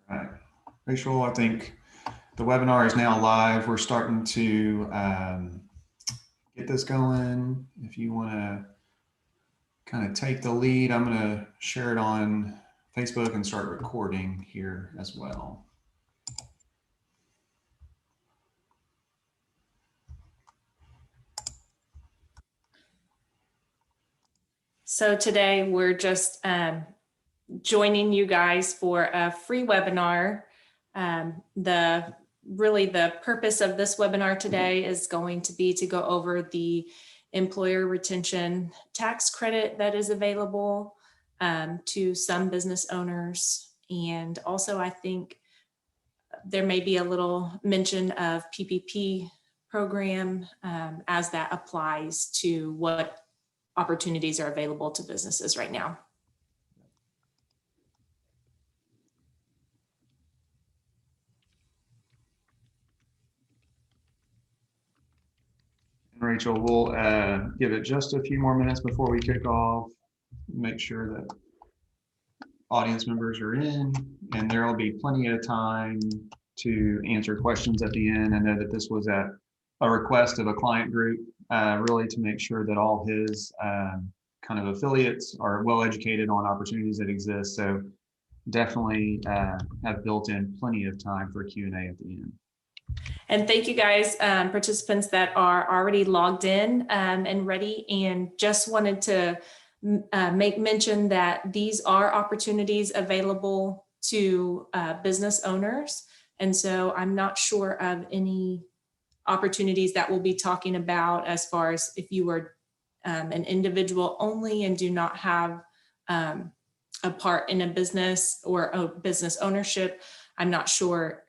All right, Rachel, I think the webinar is now live. We're starting to get this going. If you want to kind of take the lead, I'm going to share it on Facebook and start recording here as well. So today we're just joining you guys for a free webinar. Really the purpose of this webinar today is going to be to go over the employer retention tax credit that is available to some business owners. And also I think there may be a little mention of PPP program as that applies to what opportunities are available to businesses right now. Rachel, we'll give it just a few more minutes before we kick off. Make sure that audience members are in, and there will be plenty of time to answer questions at the end. I know that this was at a request of a client group, really to make sure that all his kind of affiliates are well educated on opportunities that exist. So definitely have built in plenty of time for Q&A at the end. And thank you guys, participants that are already logged in and ready, and just wanted to make mention that these are opportunities available to business owners. And so I'm not sure of any opportunities that we'll be talking about as far as if you are an individual only and do not have a part in a business or a business ownership. I'm not sure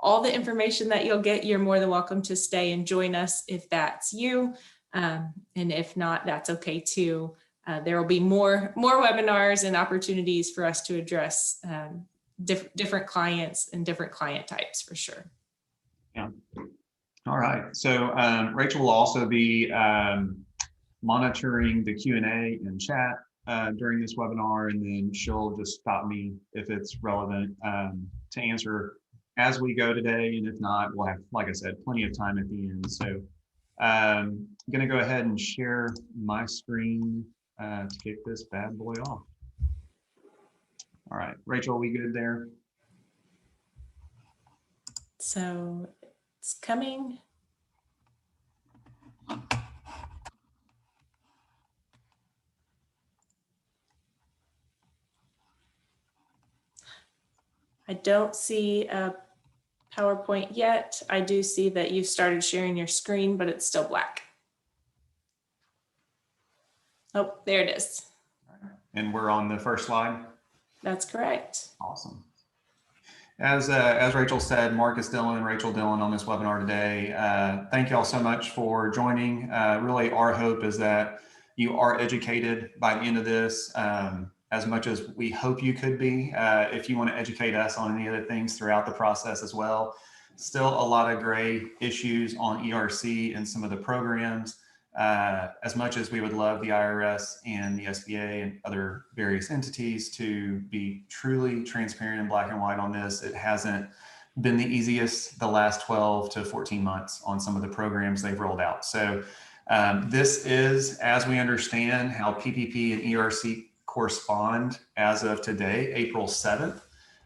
all the information that you'll get. You're more than welcome to stay and join us if that's you. And if not, that's okay too. There will be more webinars and opportunities for us to address different clients and different client types for sure. Yeah. All right. So Rachel will also be monitoring the Q&A and chat during this webinar, and then she'll just stop me if it's relevant to answer as we go today. And if not, we'll have, like I said, plenty of time at the end. So I'm going to go ahead and share my screen to kick this bad boy off. All right, Rachel, are we good there? So it's coming. I don't see a PowerPoint yet. I do see that you've started sharing your screen, but it's still black. Oh, there it is. And we're on the first slide? That's correct. Awesome. As Rachel said, Marcus Dillon and Rachel Dillon on this webinar today. Thank you all so much for joining. Really, our hope is that you are educated by the end of this, as much as we hope you could be. If you want to educate us on any other things throughout the process as well. Still a lot of gray issues on ERC and some of the programs. As much as we would love the IRS and the SBA and other various entities to be truly transparent and black and white on this, it hasn't been the easiest the last 12 to 14 months on some of the programs they've rolled out. So this is, as we understand, how PPP and ERC correspond as of today, April 7th.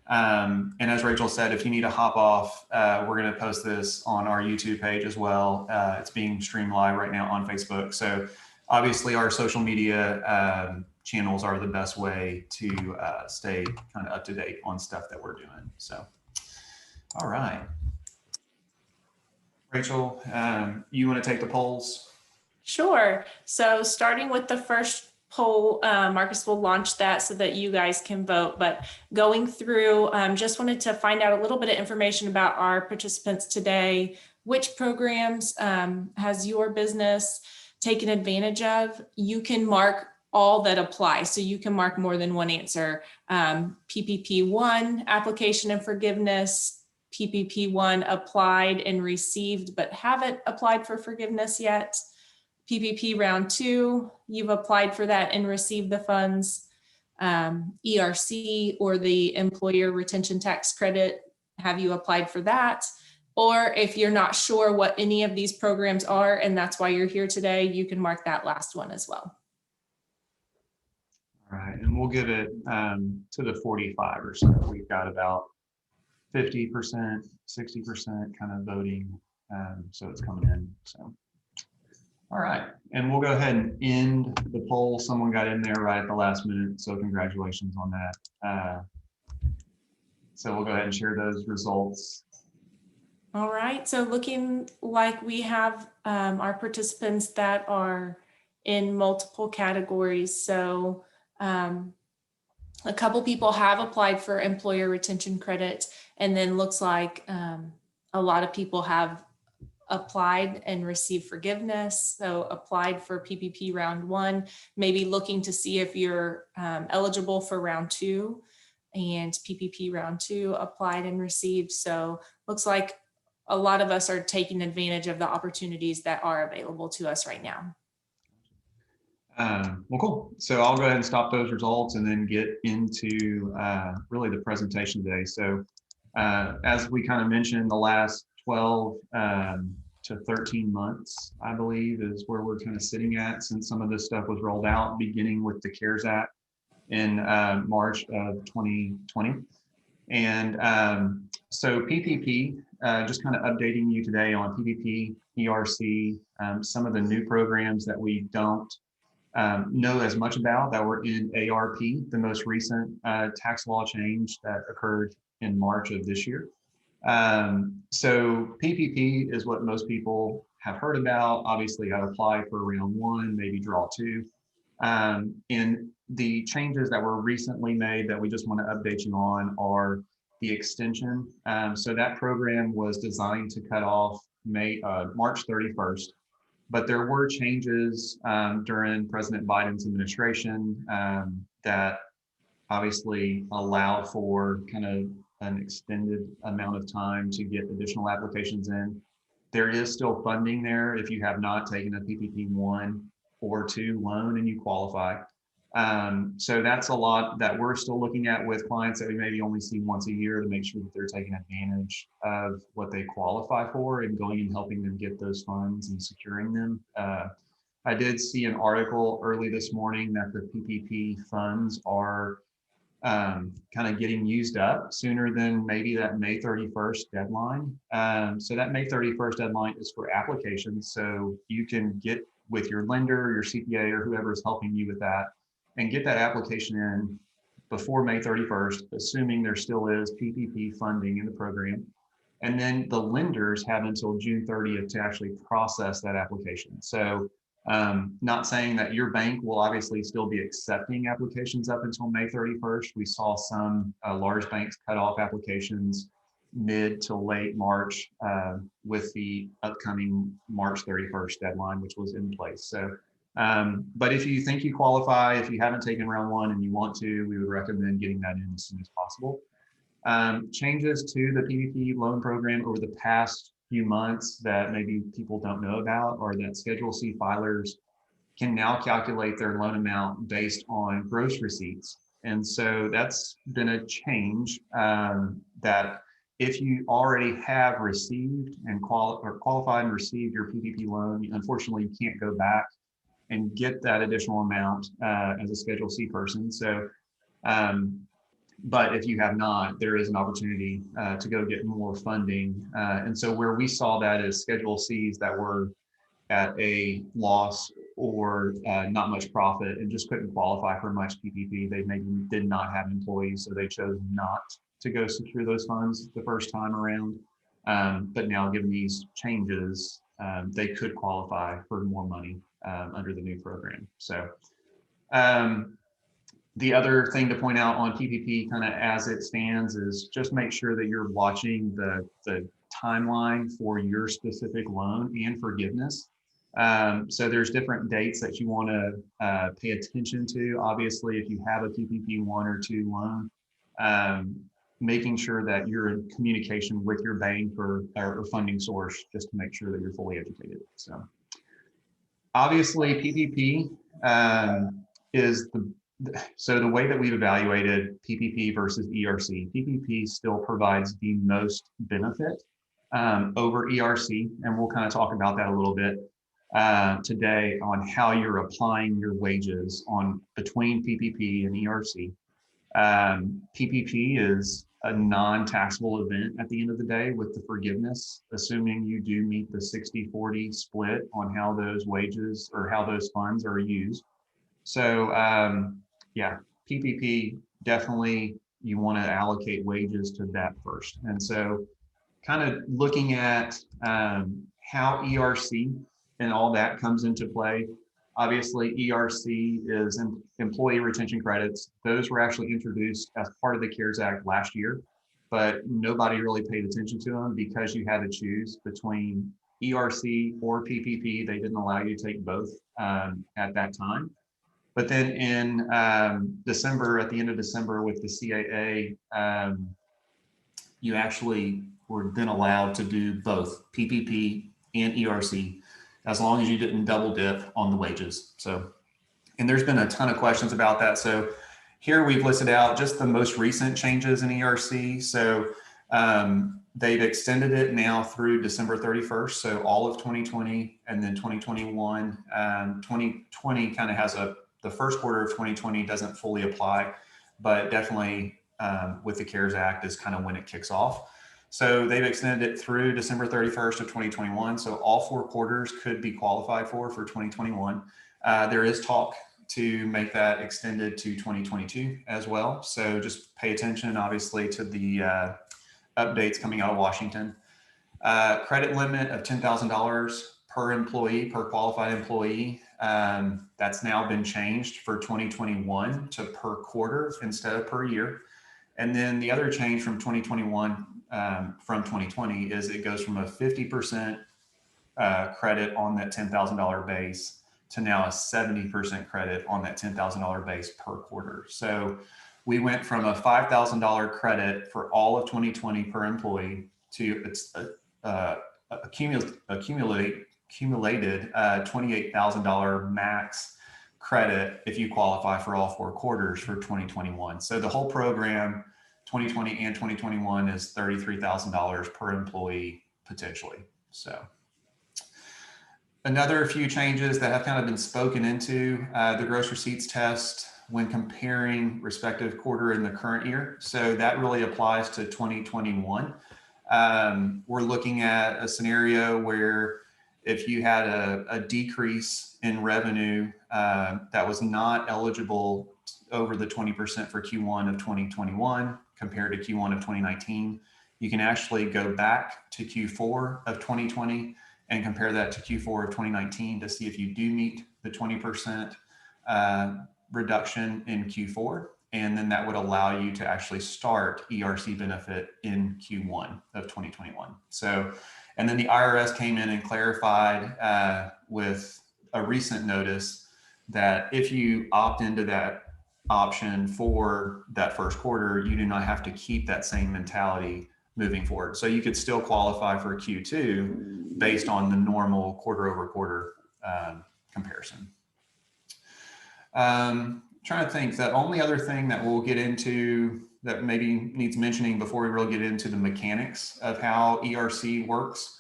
And as Rachel said, if you need to hop off, we're going to post this on our YouTube page as well. It's being streamed live right now on Facebook. So obviously our social media channels are the best way to stay kind of up to date on stuff that we're doing. So, all right. Rachel, you want to take the polls? Sure. So starting with the first poll, Marcus will launch that so that you guys can vote. But going through, just wanted to find out a little bit of information about our participants today. Which programs has your business taken advantage of? You can mark all that apply. So you can mark more than one answer. PPP 1, application and forgiveness. PPP 1, applied and received, but haven't applied for forgiveness yet. PPP round 2, you've applied for that and received the funds. ERC or the employer retention tax credit, have you applied for that? Or if you're not sure what any of these programs are, and that's why you're here today, you can mark that last one as well. All right, and we'll give it to the 45 or so. We've got about 50%, 60% kind of voting. So it's coming in. So, all right. And we'll go ahead and end the poll. Someone got in there right at the last minute. So congratulations on that. So we'll go ahead and share those results. All right. So looking like we have our participants that are in multiple categories. So a couple people have applied for employer retention credit, and then looks like a lot of people have applied and received forgiveness. So applied for PPP round 1, maybe looking to see if you're eligible for round 2, and PPP round 2 applied and received. So looks like a lot of us are taking advantage of the opportunities that are available to us right now. Well, cool. So I'll go ahead and stop those results and then get into really the presentation today. So as we kind of mentioned, the last 12 to 13 months, I believe, is where we're kind of sitting at since some of this stuff was rolled out, beginning with the CARES Act in March of 2020. And so PPP, just kind of updating you today on PPP, ERC, some of the new programs that we don't know as much about that were in ARP, the most recent tax law change that occurred in March of this year. So PPP is what most people have heard about. Obviously, I applied for round 1, maybe draw 2. And the changes that were recently made that we just want to update you on are the extension. So that program was designed to cut off March 31st. But there were changes during President Biden's administration that obviously allowed for kind of an extended amount of time to get additional applications in. There is still funding there if you have not taken a PPP 1 or 2 loan and you qualify. So that's a lot that we're still looking at with clients that we maybe only see once a year to make sure that they're taking advantage of what they qualify for and going and helping them get those funds and securing them. I did see an article early this morning that the PPP funds are kind of getting used up sooner than maybe that May 31st deadline. So that May 31st deadline is for applications. So you can get with your lender, your CPA, or whoever is helping you with that, and get that application in before May 31st, assuming there still is PPP funding in the program. And then the lenders have until June 30th to actually process that application. So not saying that your bank will obviously still be accepting applications up until May 31st. We saw some large banks cut off applications mid to late March with the upcoming March 31st deadline, which was in place. So, but if you think you qualify, if you haven't taken round 1 and you want to, we would recommend getting that in as soon as possible. Changes to the PPP loan program over the past few months that maybe people don't know about are that Schedule C filers can now calculate their loan amount based on gross receipts. And so that's been a change that if you already have received and qualified and received your PPP loan, unfortunately, you can't go back and get that additional amount as a Schedule C person. So, but if you have not, there is an opportunity to go get more funding. And so where we saw that is Schedule Cs that were at a loss or not much profit and just couldn't qualify for much PPP. They maybe did not have employees, so they chose not to go secure those funds the first time around. But now given these changes, they could qualify for more money under the new program. So the other thing to point out on PPP kind of as it stands is just make sure that you're watching the timeline for your specific loan and forgiveness. So there's different dates that you want to pay attention to. Obviously, if you have a PPP 1 or 2 loan, making sure that you're in communication with your bank or funding source just to make sure that you're fully educated. So obviously PPP is So the way that we've evaluated PPP versus ERC, PPP still provides the most benefit over ERC, and we'll kind of talk about that a little bit today on how you're applying your wages on between PPP and ERC. PPP is a non-taxable event at the end of the day with the forgiveness, assuming you do meet the 60-40 split on how those wages or how those funds are used. So yeah, PPP, definitely you want to allocate wages to that first. And so kind of looking at how ERC and all that comes into play. Obviously, ERC is employee retention credits. Those were actually introduced as part of the CARES Act last year, but nobody really paid attention to them because you had to choose between ERC or PPP. They didn't allow you to take both at that time. But then in December, at the end of December with the CAA, you actually were then allowed to do both PPP and ERC as long as you didn't double dip on the wages. So, and there's been a ton of questions about that. So here we've listed out just the most recent changes in ERC. So they've extended it now through December 31st. So all of 2020 and then 2021, 2020 kind of has the first quarter of 2020 doesn't fully apply, but definitely with the CARES Act is kind of when it kicks off. So they've extended it through December 31st of 2021. So all 4 quarters could be qualified for 2021. There is talk to make that extended to 2022 as well. So just pay attention, obviously, to the updates coming out of Washington. Credit limit of $10,000 per employee, per qualified employee. That's now been changed for 2021 to per quarter instead of per year. And then the other change from 2021 from 2020 is it goes from a 50% credit on that $10,000 base to now a 70% credit on that $10,000 base per quarter. So we went from a $5,000 credit for all of 2020 per employee to it's accumulated $28,000 max credit if you qualify for all 4 quarters for 2021. So the whole program, 2020 and 2021, is $33,000 per employee potentially. So another few changes that have kind of been spoken into, the gross receipts test when comparing respective quarter in the current year. So that really applies to 2021. We're looking at a scenario where if you had a decrease in revenue that was not eligible over the 20% for Q1 of 2021 compared to Q1 of 2019, you can actually go back to Q4 of 2020 and compare that to Q4 of 2019 to see if you do meet the 20% reduction in Q4. And then that would allow you to actually start ERC benefit in Q1 of 2021. So, and then the IRS came in and clarified with a recent notice that if you opt into that option for that first quarter, you do not have to keep that same mentality moving forward. So you could still qualify for Q2 based on the normal quarter over quarter comparison. Trying to think, the only other thing that we'll get into that maybe needs mentioning before we really get into the mechanics of how ERC works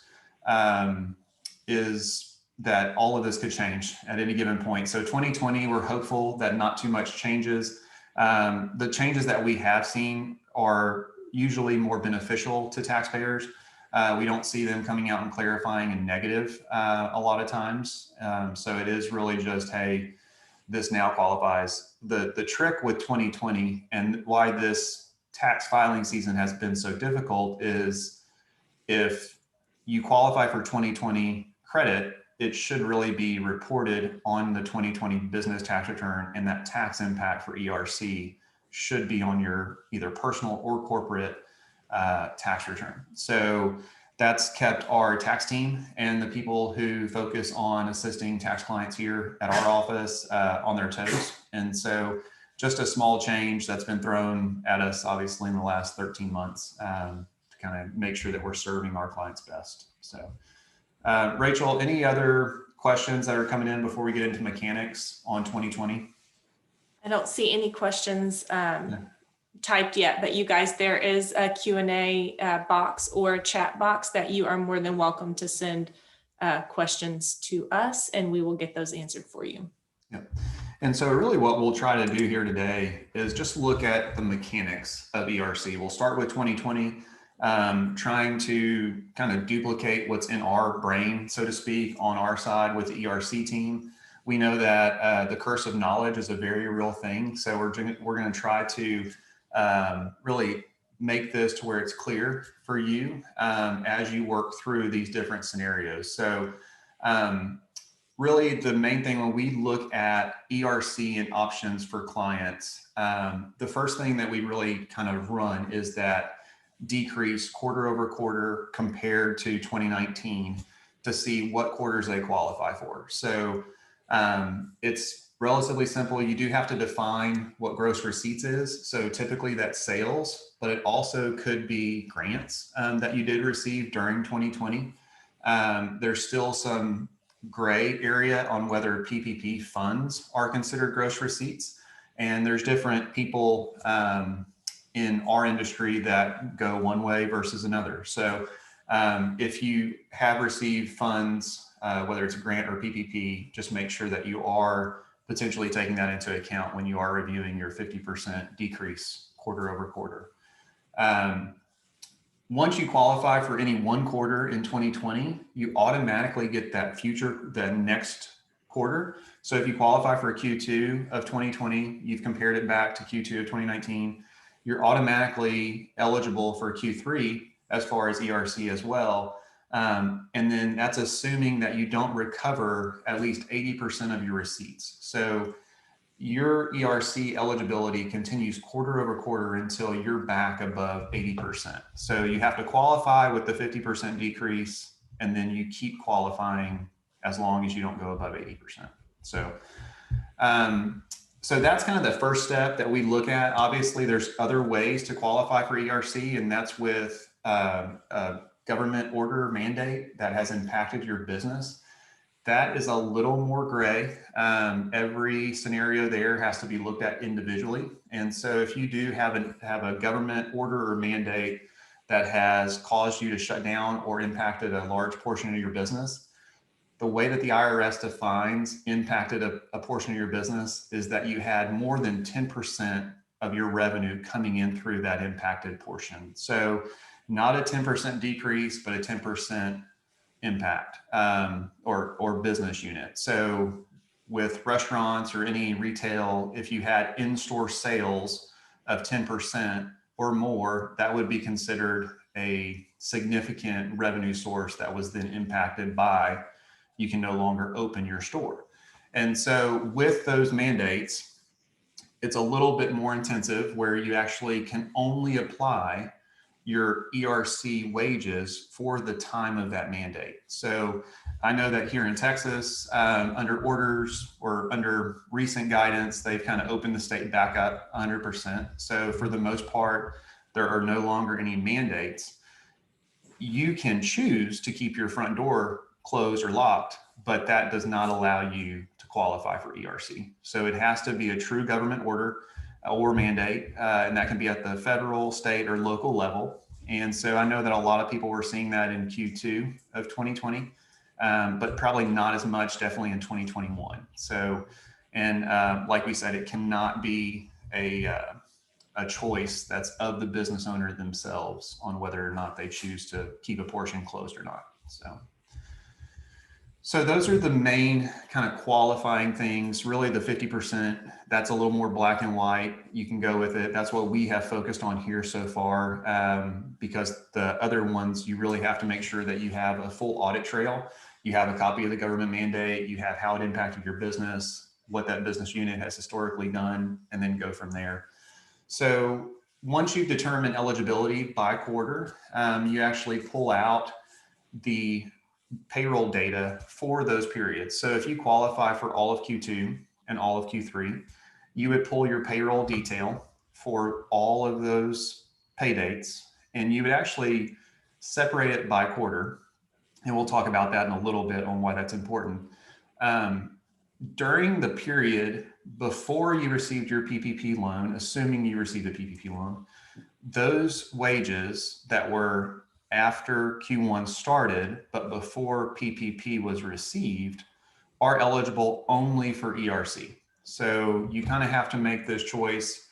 is that all of this could change at any given point. So 2020, we're hopeful that not too much changes. The changes that we have seen are usually more beneficial to taxpayers. We don't see them coming out and clarifying in negative a lot of times. So it is really just, hey, this now qualifies. The trick with 2020 and why this tax filing season has been so difficult is if you qualify for 2020 credit, it should really be reported on the 2020 business tax return, and that tax impact for ERC should be on your either personal or corporate tax return. So that's kept our tax team and the people who focus on assisting tax clients here at our office on their toes. And so just a small change that's been thrown at us, obviously, in the last 13 months to kind of make sure that we're serving our clients best. So Rachel, any other questions that are coming in before we get into mechanics on 2020? I don't see any questions typed yet, but you guys, there is a Q&A box or a chat box that you are more than welcome to send questions to us, and we will get those answered for you. Yep. And so really what we'll try to do here today is just look at the mechanics of ERC. We'll start with 2020, trying to kind of duplicate what's in our brain, so to speak, on our side with the ERC team. We know that the curse of knowledge is a very real thing. So we're going to try to really make this to where it's clear for you as you work through these different scenarios. So really the main thing when we look at ERC and options for clients, the first thing that we really kind of run is that decrease quarter over quarter compared to 2019 to see what quarters they qualify for. So it's relatively simple. You do have to define what gross receipts is. So typically that's sales, but it also could be grants that you did receive during 2020. There's still some gray area on whether PPP funds are considered gross receipts. And there's different people in our industry that go one way versus another. So if you have received funds, whether it's a grant or PPP, just make sure that you are potentially taking that into account when you are reviewing your 50% decrease quarter over quarter. Once you qualify for any one quarter in 2020, you automatically get that the next quarter. So if you qualify for a Q2 of 2020, you've compared it back to Q2 of 2019, you're automatically eligible for Q3 as far as ERC as well. And then that's assuming that you don't recover at least 80% of your receipts. So your ERC eligibility continues quarter over quarter until you're back above 80%. So you have to qualify with the 50% decrease, and then you keep qualifying as long as you don't go above 80%. So, so that's kind of the first step that we look at. Obviously, there's other ways to qualify for ERC, and that's with a government order mandate that has impacted your business. That is a little more gray. Every scenario there has to be looked at individually. And so if you do have a government order or mandate that has caused you to shut down or impacted a large portion of your business, the way that the IRS defines impacted a portion of your business is that you had more than 10% of your revenue coming in through that impacted portion. So not a 10% decrease, but a 10% impact or business unit. So with restaurants or any retail, if you had in-store sales of 10% or more, that would be considered a significant revenue source that was then impacted by you can no longer open your store. And so with those mandates, it's a little bit more intensive where you actually can only apply your ERC wages for the time of that mandate. So I know that here in Texas, under orders or under recent guidance, they've kind of opened the state back up 100%. So for the most part, there are no longer any mandates. You can choose to keep your front door closed or locked, but that does not allow you to qualify for ERC. So it has to be a true government order or mandate, and that can be at the federal, state, or local level. And so I know that a lot of people were seeing that in Q2 of 2020, but probably not as much definitely in 2021. So, and like we said, it cannot be a choice that's of the business owner themselves on whether or not they choose to keep a portion closed or not. So those are the main kind of qualifying things. Really the 50%, that's a little more black and white. You can go with it. That's what we have focused on here so far, because the other ones, you really have to make sure that you have a full audit trail. You have a copy of the government mandate, you have how it impacted your business, what that business unit has historically done, and then go from there. So once you've determined eligibility by quarter, you actually pull out the payroll data for those periods. So if you qualify for all of Q2 and all of Q3, you would pull your payroll detail for all of those pay dates, and you would actually separate it by quarter. And we'll talk about that in a little bit on why that's important. during the period before you received your PPP loan, assuming you received a PPP loan, those wages that were after Q1 started, but before PPP was received, are eligible only for ERC. So you kind of have to make this choice.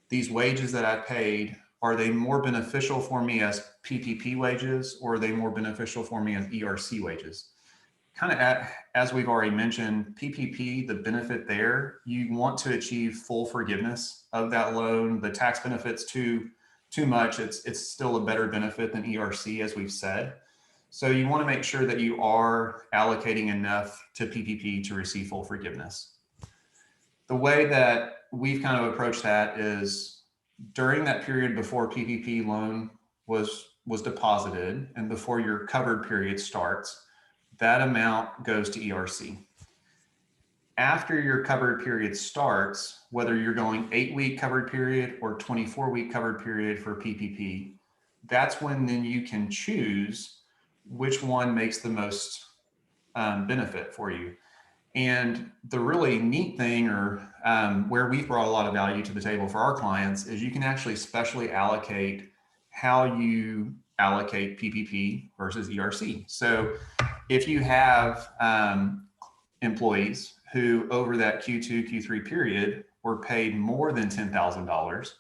These wages that I paid, are they more beneficial for me as PPP wages, or are they more beneficial for me as ERC wages? Kind of as we've already mentioned, PPP, the benefit there, you want to achieve full forgiveness of that loan. The tax benefits too much. It's still a better benefit than ERC, as we've said. So you want to make sure that you are allocating enough to PPP to receive full forgiveness. The way that we've kind of approached that is during that period before PPP loan was deposited and before your covered period starts, that amount goes to ERC. After your covered period starts, whether you're going 8-week covered period or 24-week covered period for PPP, that's when then you can choose which one makes the most benefit for you. And the really neat thing, or where we've brought a lot of value to the table for our clients, is you can actually specially allocate how you allocate PPP versus ERC. So if you have employees who over that Q2, Q3 period were paid more than $10,000,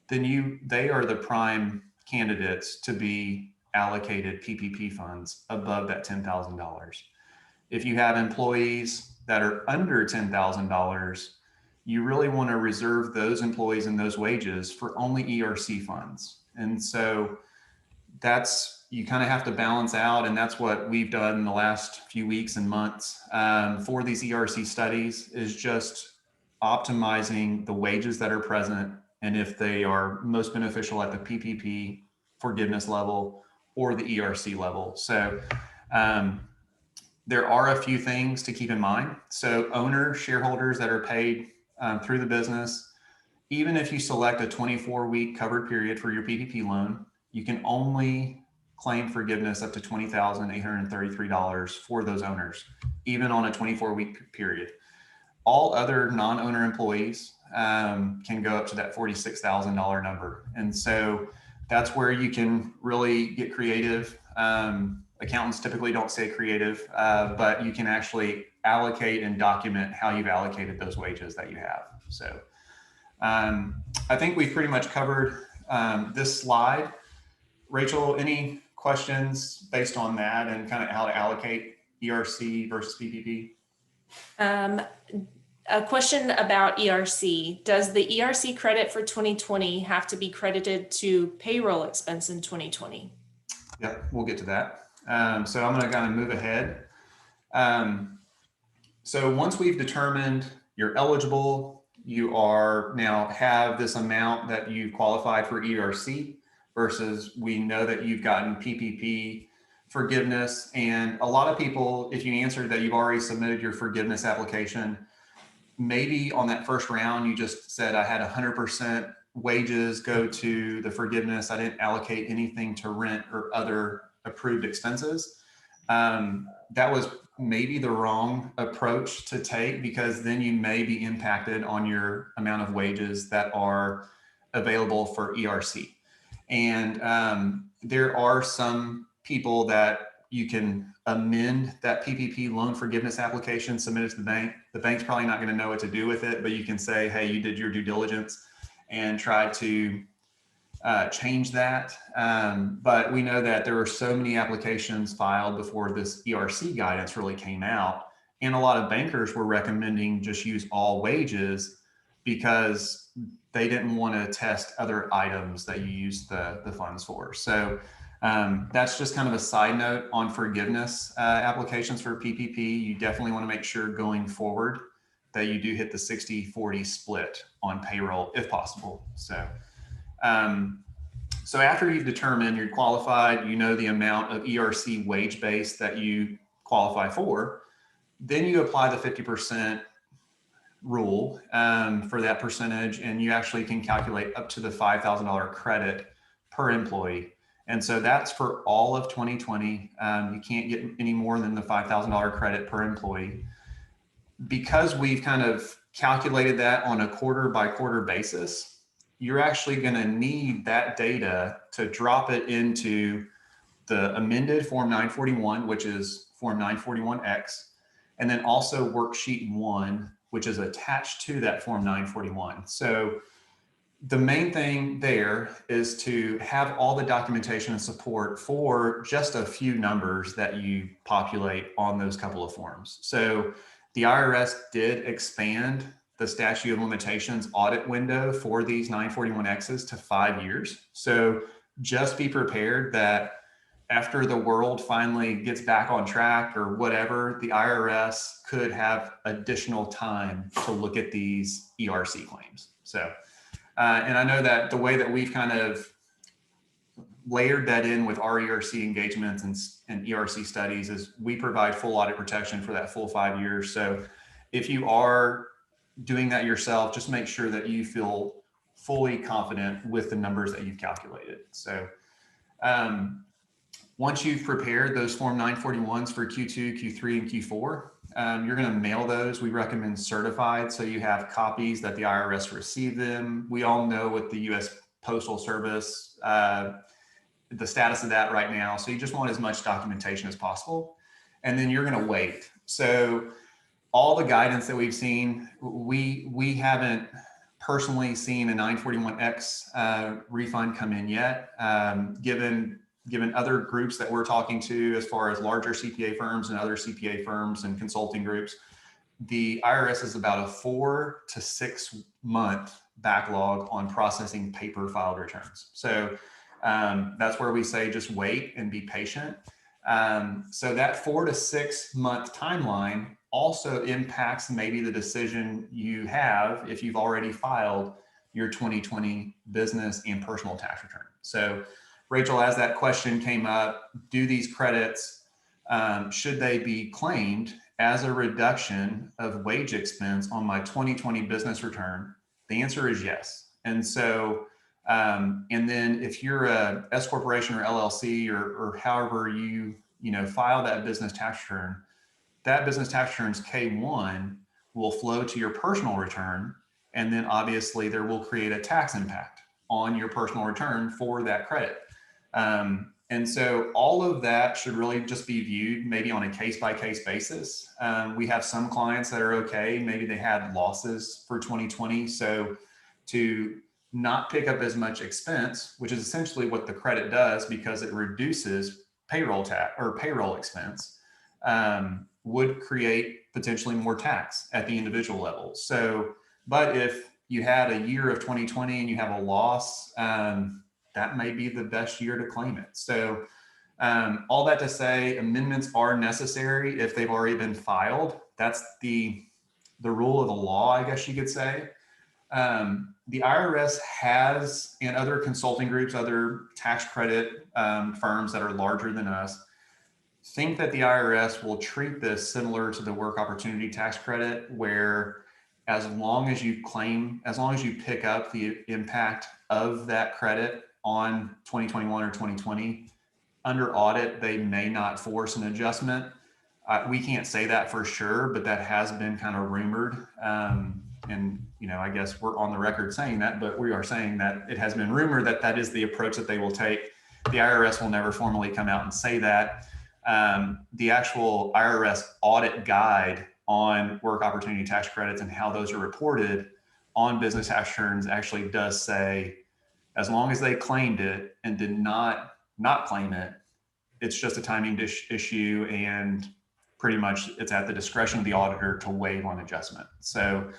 then they are the prime candidates to be allocated PPP funds above that $10,000. If you have employees that are under $10,000, you really want to reserve those employees and those wages for only ERC funds. And so you kind of have to balance out, and that's what we've done in the last few weeks and months for these ERC studies, is just optimizing the wages that are present and if they are most beneficial at the PPP forgiveness level or the ERC level. So there are a few things to keep in mind. So owners, shareholders that are paid through the business, even if you select a 24-week covered period for your PPP loan, you can only claim forgiveness up to $20,833 for those owners, even on a 24-week period. All other non-owner employees can go up to that $46,000 number. And so that's where you can really get creative. Accountants typically don't say creative, but you can actually allocate and document how you've allocated those wages that you have. So I think we've pretty much covered this slide. Rachel, any questions based on that and kind of how to allocate ERC versus PPP? A question about ERC. Does the ERC credit for 2020 have to be credited to payroll expense in 2020? Yep, we'll get to that. So I'm going to kind of move ahead. So once we've determined you're eligible, you are now have this amount that you qualified for ERC versus we know that you've gotten PPP forgiveness. And a lot of people, if you answered that you've already submitted your forgiveness application, maybe on that first round, you just said I had 100% wages go to the forgiveness. I didn't allocate anything to rent or other approved expenses. That was maybe the wrong approach to take, because then you may be impacted on your amount of wages that are available for ERC. And there are some people that you can amend that PPP loan forgiveness application, submit it to the bank. The bank's probably not going to know what to do with it, but you can say, hey, you did your due diligence and try to change that. But we know that there were so many applications filed before this ERC guidance really came out. And a lot of bankers were recommending just use all wages because they didn't want to test other items that you use the funds for. So that's just kind of a side note on forgiveness applications for PPP. You definitely want to make sure going forward that you do hit the 60-40 split on payroll if possible. So, so after you've determined you're qualified, you know the amount of ERC wage base that you qualify for, then you apply the 50% rule for that percentage, and you actually can calculate up to the $5,000 credit per employee. And so that's for all of 2020. You can't get any more than the $5,000 credit per employee. because we've kind of calculated that on a quarter by quarter basis, you're actually going to need that data to drop it into the amended Form 941, which is Form 941X, and then also Worksheet 1, which is attached to that Form 941. So the main thing there is to have all the documentation and support for just a few numbers that you populate on those couple of forms. So the IRS did expand the statute of limitations audit window for these 941Xs to 5 years. So just be prepared that after the world finally gets back on track or whatever, the IRS could have additional time to look at these ERC claims. So, and I know that the way that we've kind of layered that in with our ERC engagements and ERC studies is we provide full audit protection for that full 5 years. So if you are doing that yourself, just make sure that you feel fully confident with the numbers that you've calculated. So once you've prepared those Form 941s for Q2, Q3, and Q4, you're going to mail those. We recommend certified, so you have copies that the IRS received them. We all know with the U.S. Postal Service, the status of that right now. So you just want as much documentation as possible. And then you're going to wait. So all the guidance that we've seen, we haven't personally seen a 941X refund come in yet, given other groups that we're talking to as far as larger CPA firms and other CPA firms and consulting groups. The IRS is about a 4 to 6 month backlog on processing paper filed returns. So that's where we say just wait and be patient. So that 4 to 6 month timeline also impacts maybe the decision you have if you've already filed your 2020 business and personal tax return. So Rachel, as that question came up, do these credits, should they be claimed as a reduction of wage expense on my 2020 business return? The answer is yes. And so, and then if you're a S corporation or LLC or however you file that business tax return, that business tax return's K1 will flow to your personal return. And then obviously there will create a tax impact on your personal return for that credit. And so all of that should really just be viewed maybe on a case-by-case basis. We have some clients that are okay. Maybe they had losses for 2020. So to not pick up as much expense, which is essentially what the credit does because it reduces payroll tax or payroll expense, would create potentially more tax at the individual level. So, but if you had a year of 2020 and you have a loss, that may be the best year to claim it. So all that to say, amendments are necessary if they've already been filed. That's the rule of the law, I guess you could say. The IRS has, and other consulting groups, other tax credit firms that are larger than us, think that the IRS will treat this similar to the work opportunity tax credit, where as long as you pick up the impact of that credit on 2021 or 2020, under audit, they may not force an adjustment. We can't say that for sure, but that has been kind of rumored. And, I guess we're on the record saying that, but we are saying that it has been rumored that that is the approach that they will take. The IRS will never formally come out and say that. The actual IRS audit guide on work opportunity tax credits and how those are reported on business tax returns actually does say, as long as they claimed it and did not claim it, it's just a timing issue, and pretty much it's at the discretion of the auditor to waive on adjustment. So,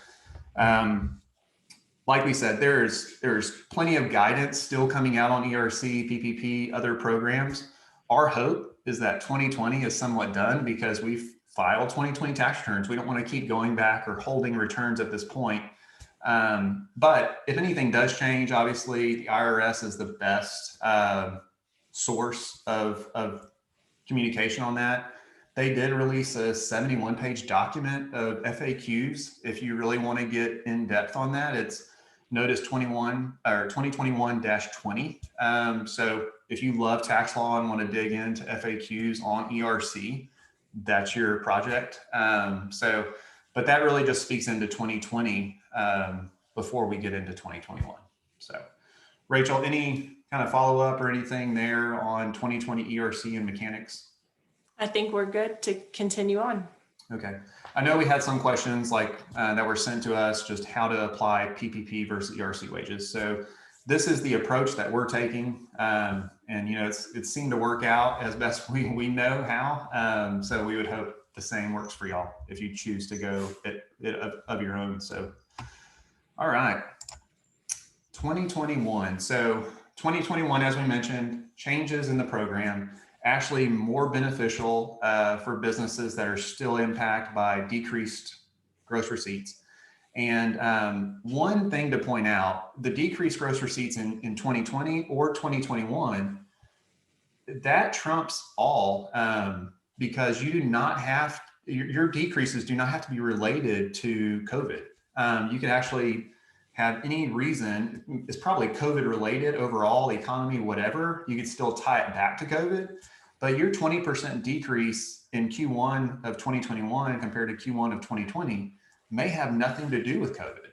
like we said, there's plenty of guidance still coming out on ERC, PPP, other programs. Our hope is that 2020 is somewhat done because we've filed 2020 tax returns. We don't want to keep going back or holding returns at this point. But if anything does change, obviously the IRS is the best source of communication on that. They did release a 71-page document of FAQs. If you really want to get in depth on that, it's Notice 21 or 2021-20. So if you love tax law and want to dig into FAQs on ERC, that's your project. So But that really just speaks into 2020 before we get into 2021. So Rachel, any kind of follow up or anything there on 2020 ERC and mechanics? I think we're good to continue on. Okay. I know we had some questions like that were sent to us, just how to apply PPP versus ERC wages. So this is the approach that we're taking. And, you know, it seemed to work out as best we know how. So we would hope the same works for y'all if you choose to go of your own. So, all right. 2021. So 2021, as we mentioned, changes in the program, actually more beneficial for businesses that are still impacted by decreased gross receipts. And one thing to point out, the decreased gross receipts in 2020 or 2021, that trumps all because you do not have, your decreases do not have to be related to COVID. You can actually have any reason, it's probably COVID related overall, the economy, whatever, you could still tie it back to COVID. But your 20% decrease in Q1 of 2021 compared to Q1 of 2020 may have nothing to do with COVID.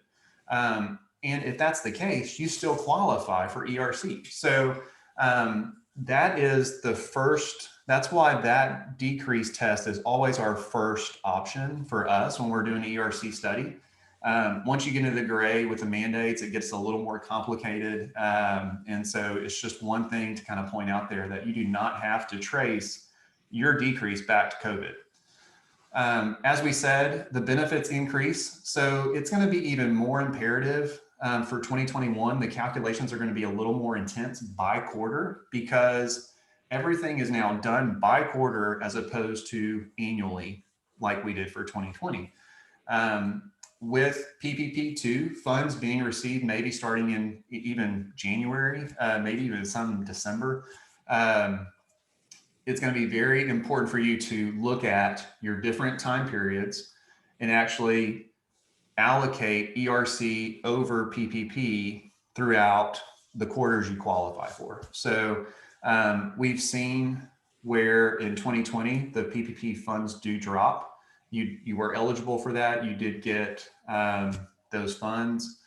And if that's the case, you still qualify for ERC. So that is the first, that's why that decrease test is always our first option for us when we're doing an ERC study. Once you get into the gray with the mandates, it gets a little more complicated. And so it's just one thing to kind of point out there that you do not have to trace your decrease back to COVID. As we said, the benefits increase. So it's going to be even more imperative for 2021. The calculations are going to be a little more intense by quarter because everything is now done by quarter as opposed to annually like we did for 2020. With PPP2 funds being received, maybe starting in even January, maybe even some December, it's going to be very important for you to look at your different time periods and actually allocate ERC over PPP throughout the quarters you qualify for. So we've seen where in 2020, the PPP funds do drop. You were eligible for that. You did get those funds.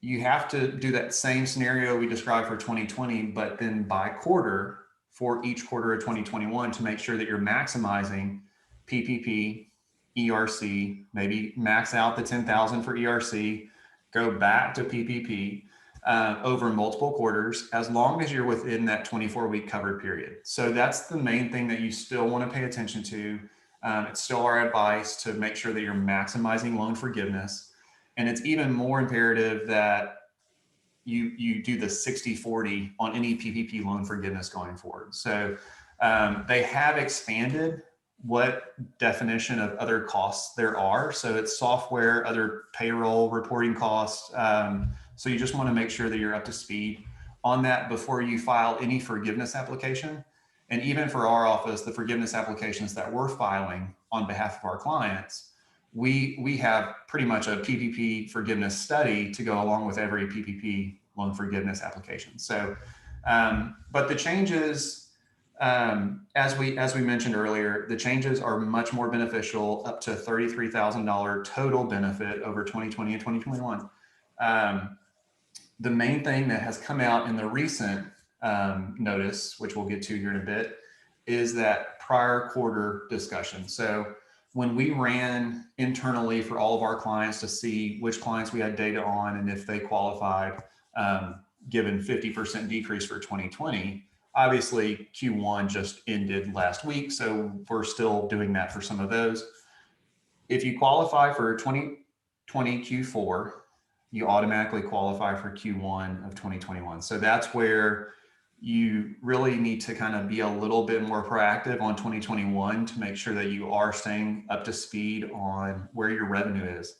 You have to do that same scenario we described for 2020, but then by quarter for each quarter of 2021 to make sure that you're maximizing PPP, ERC, maybe max out the 10,000 for ERC, go back to PPP over multiple quarters, as long as you're within that 24-week covered period. So that's the main thing that you still want to pay attention to. It's still our advice to make sure that you're maximizing loan forgiveness. And it's even more imperative that you do the 60-40 on any PPP loan forgiveness going forward. So they have expanded what definition of other costs there are. So it's software, other payroll reporting costs. So you just want to make sure that you're up to speed on that before you file any forgiveness application. And even for our office, the forgiveness applications that we're filing on behalf of our clients, we have pretty much a PPP forgiveness study to go along with every PPP loan forgiveness application. So, but the changes, as we mentioned earlier, the changes are much more beneficial, up to $33,000 total benefit over 2020 and 2021. The main thing that has come out in the recent notice, which we'll get to here in a bit, is that prior quarter discussion. So when we ran internally for all of our clients to see which clients we had data on and if they qualified, given 50% decrease for 2020, obviously Q1 just ended last week. So we're still doing that for some of those. If you qualify for 2020 Q4, you automatically qualify for Q1 of 2021. So that's where you really need to kind of be a little bit more proactive on 2021 to make sure that you are staying up to speed on where your revenue is.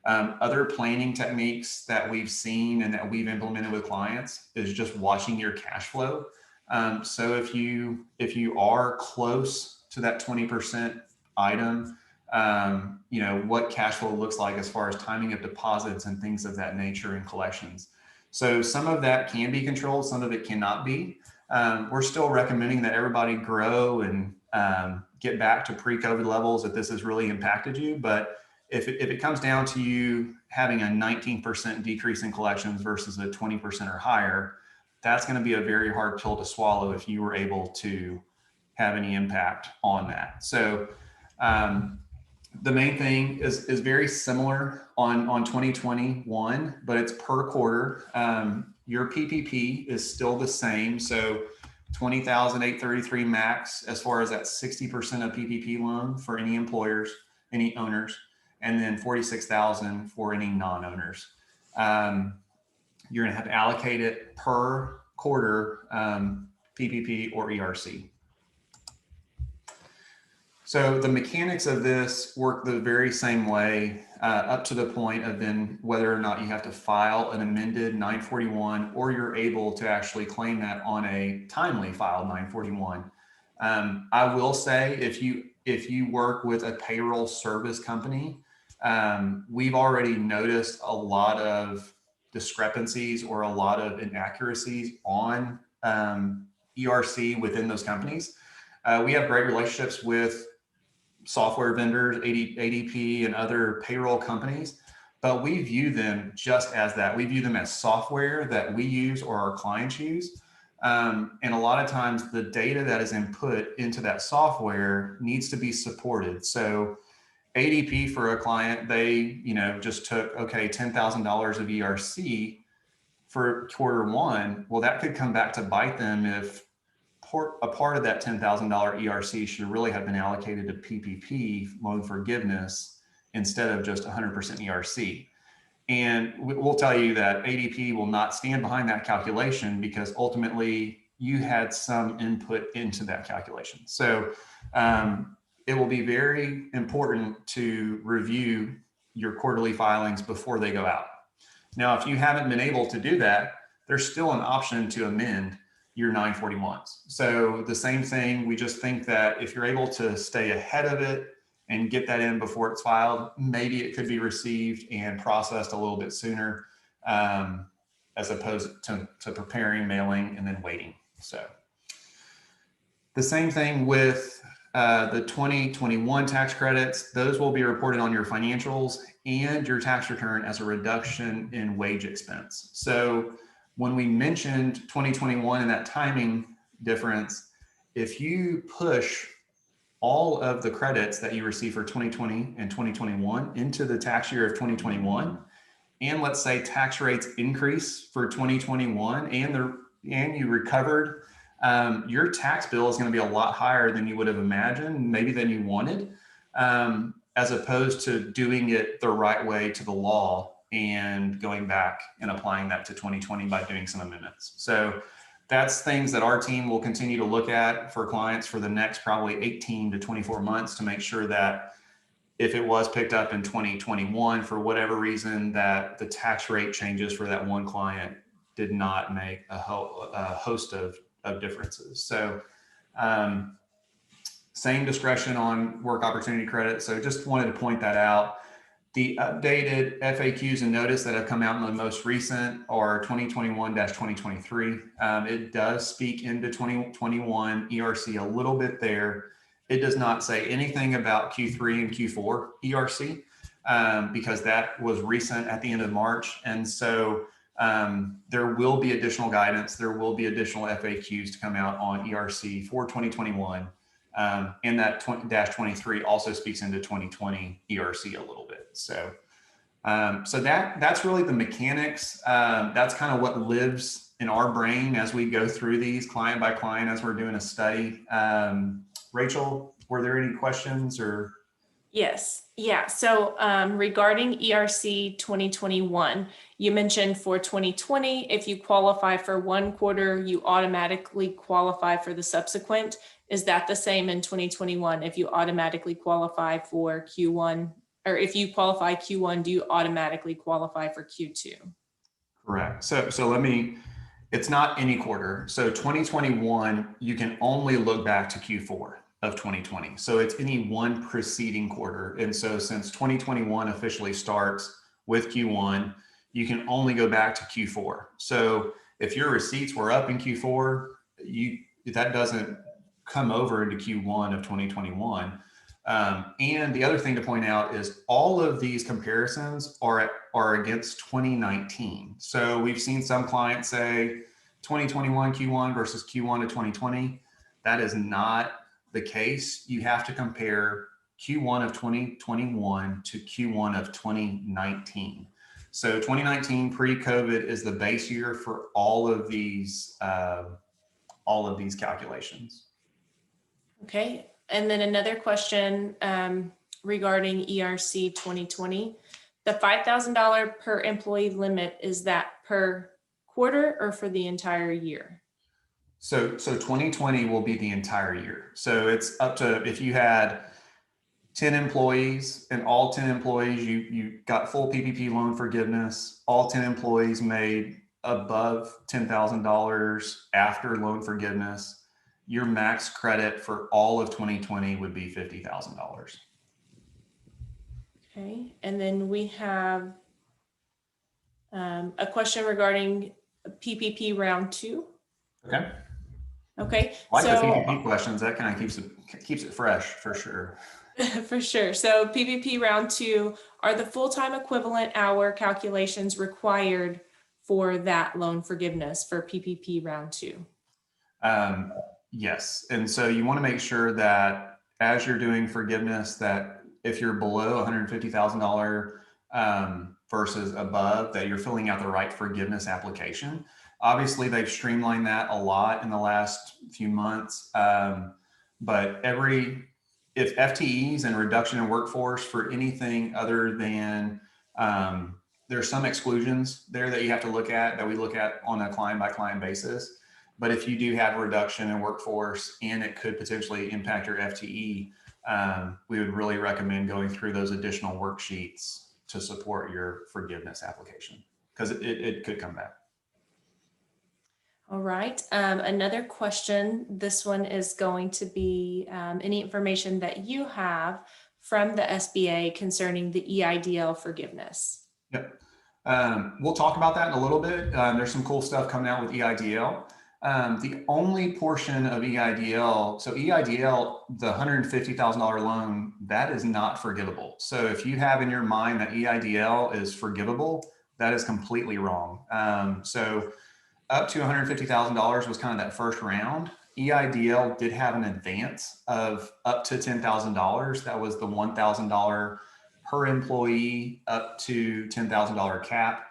Other planning techniques that we've seen and that we've implemented with clients is just watching your cash flow. So if you are close to that 20% item, you know, what cash flow looks like as far as timing of deposits and things of that nature and collections. So some of that can be controlled, some of it cannot be. We're still recommending that everybody grow and get back to pre-COVID levels if this has really impacted you. But if it comes down to you having a 19% decrease in collections versus a 20% or higher, that's going to be a very hard pill to swallow if you were able to have any impact on that. So the main thing is very similar on 2021, but it's per quarter. Your PPP is still the same. So 20,833 max as far as that 60% of PPP loan for any employers, any owners, and then 46,000 for any non-owners. You're going to have to allocate it per quarter, PPP or ERC. So the mechanics of this work the very same way up to the point of then whether or not you have to file an amended 941 or you're able to actually claim that on a timely filed 941. I will say if you work with a payroll service company, we've already noticed a lot of discrepancies or a lot of inaccuracies on ERC within those companies. We have great relationships with software vendors, ADP and other payroll companies, but we view them just as that. We view them as software that we use or our clients use. And a lot of times the data that is input into that software needs to be supported. So ADP for a client, they just took, okay, $10,000 of ERC for Q1. Well, that could come back to bite them if a part of that $10,000 ERC should really have been allocated to PPP loan forgiveness instead of just 100% ERC. And we'll tell you that ADP will not stand behind that calculation because ultimately you had some input into that calculation. So it will be very important to review your quarterly filings before they go out. Now, if you haven't been able to do that, there's still an option to amend your 941s. So the same thing, we just think that if you're able to stay ahead of it and get that in before it's filed, maybe it could be received and processed a little bit sooner as opposed to preparing, mailing, and then waiting. So the same thing with the 2021 tax credits. Those will be reported on your financials and your tax return as a reduction in wage expense. So when we mentioned 2021 and that timing difference, if you push all of the credits that you receive for 2020 and 2021 into the tax year of 2021, and let's say tax rates increase for 2021 and you recovered, your tax bill is going to be a lot higher than you would have imagined, maybe than you wanted, as opposed to doing it the right way to the law and going back and applying that to 2020 by doing some amendments. So that's things that our team will continue to look at for clients for the next probably 18 to 24 months to make sure that if it was picked up in 2021 for whatever reason, that the tax rate changes for that one client did not make a host of differences. So same discretion on work opportunity credit. So just wanted to point that out. The updated FAQs and notice that have come out in the most recent are 2021-2023. It does speak into 2021 ERC a little bit there. It does not say anything about Q3 and Q4 ERC because that was recent at the end of March. And so there will be additional guidance. There will be additional FAQs to come out on ERC for 2021. And that -23 also speaks into 2020 ERC a little bit. So, so that's really the mechanics. That's kind of what lives in our brain as we go through these client by client as we're doing a study. Rachel, were there any questions or? Yes. Yeah. So regarding ERC 2021, you mentioned for 2020, if you qualify for one quarter, you automatically qualify for the subsequent. Is that the same in 2021? If you automatically qualify for Q1, or if you qualify Q1, do you automatically qualify for Q2? Correct. So it's not any quarter. So 2021, you can only look back to Q4 of 2020. So it's any one preceding quarter. And so since 2021 officially starts with Q1, you can only go back to Q4. So if your receipts were up in Q4, that doesn't come over into Q1 of 2021. And the other thing to point out is all of these comparisons are against 2019. So we've seen some clients say 2021 Q1 versus Q1 of 2020. That is not the case. You have to compare Q1 of 2021 to Q1 of 2019. So 2019 pre-COVID is the base year for all of these calculations. Okay. And then another question regarding ERC 2020. The $5,000 per employee limit, is that per quarter or for the entire year? So 2020 will be the entire year. So it's up to, if you had 10 employees and all 10 employees, you got full PPP loan forgiveness, all 10 employees made above $10,000 after loan forgiveness, your max credit for all of 2020 would be $50,000. Okay. And then we have a question regarding PPP round 2. Okay. Okay. I like so, the PPP questions. That kind of keeps it fresh for sure. For sure. So PPP round 2, are the full-time equivalent hour calculations required for that loan forgiveness for PPP round 2? Yes. And so you want to make sure that as you're doing forgiveness, that if you're below $150,000 versus above, that you're filling out the right forgiveness application. Obviously, they've streamlined that a lot in the last few months. But if FTEs and reduction in workforce for anything other than, there's some exclusions there that you have to look at, that we look at on a client by client basis. But if you do have a reduction in workforce and it could potentially impact your FTE, we would really recommend going through those additional worksheets to support your forgiveness application, because it could come back. All right. Another question. This one is going to be any information that you have from the SBA concerning the EIDL forgiveness. Yep. We'll talk about that in a little bit. There's some cool stuff coming out with EIDL. The only portion of EIDL, so EIDL, the $150,000 loan, that is not forgivable. So if you have in your mind that EIDL is forgivable, that is completely wrong. So up to $150,000 was kind of that first round. EIDL did have an advance of up to $10,000. That was the $1,000 per employee up to $10,000 cap.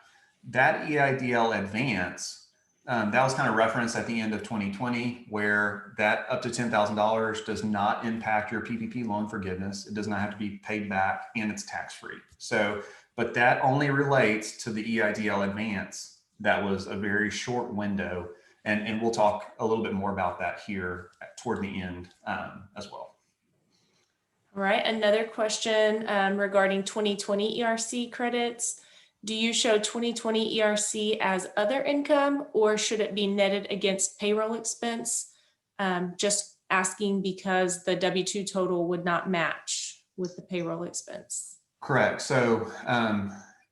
That EIDL advance, that was kind of referenced at the end of 2020, where that up to $10,000 does not impact your PPP loan forgiveness. It does not have to be paid back, and it's tax-free. So, but that only relates to the EIDL advance. That was a very short window, and we'll talk a little bit more about that here toward the end as well. All right, another question regarding 2020 ERC credits. Do you show 2020 ERC as other income, or should it be netted against payroll expense? Just asking because the W-2 total would not match with the payroll expense. Correct. So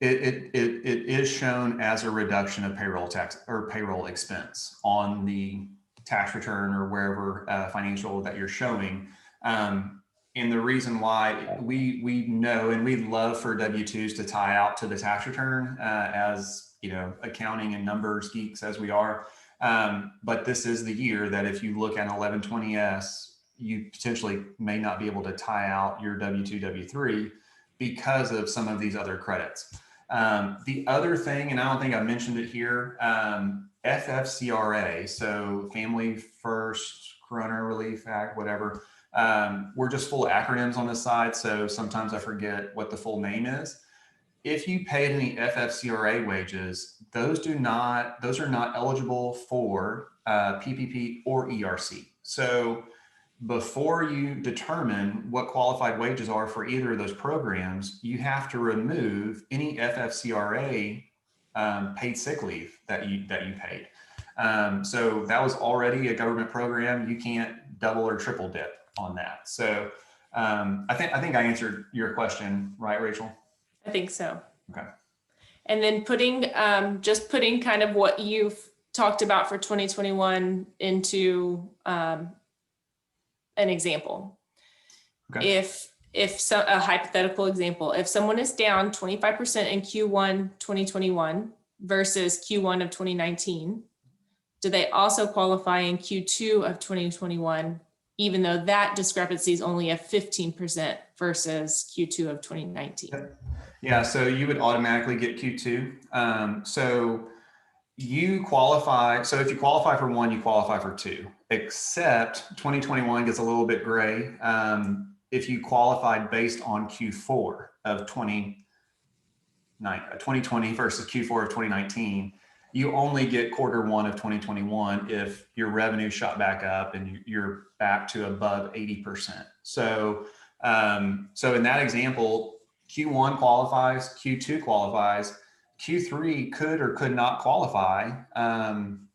it is shown as a reduction of payroll tax or payroll expense on the tax return or wherever financial that you're showing. And the reason why we know, and we love for W-2s to tie out to the tax return as, you know, accounting and numbers geeks as we are. But this is the year that if you look at an 1120S, you potentially may not be able to tie out your W-2, W-3 because of some of these other credits. The other thing, and I don't think I mentioned it here, FFCRA, so Family First Corona Relief Act, whatever. We're just full of acronyms on this side, so sometimes I forget what the full name is. If you paid any FFCRA wages, those are not eligible for PPP or ERC. So before you determine what qualified wages are for either of those programs, you have to remove any FFCRA paid sick leave that you paid. So that was already a government program. You can't double or triple dip on that. So I think I answered your question, right, Rachel? I think so. Okay. And then putting kind of what you've talked about for 2021 into an example. Okay. a hypothetical example, if someone is down 25% in Q1 2021 versus Q1 of 2019, do they also qualify in Q2 of 2021, even though that discrepancy is only at 15% versus Q2 of 2019? Yeah, so you would automatically get Q2. So you qualify. So if you qualify for one, you qualify for two, except 2021 gets a little bit gray. If you qualified based on Q4 of 2020 versus Q4 of 2019, you only get Q1 of 2021 if your revenue shot back up and you're back to above 80%. So, so in that example, Q1 qualifies, Q2 qualifies, Q3 could or could not qualify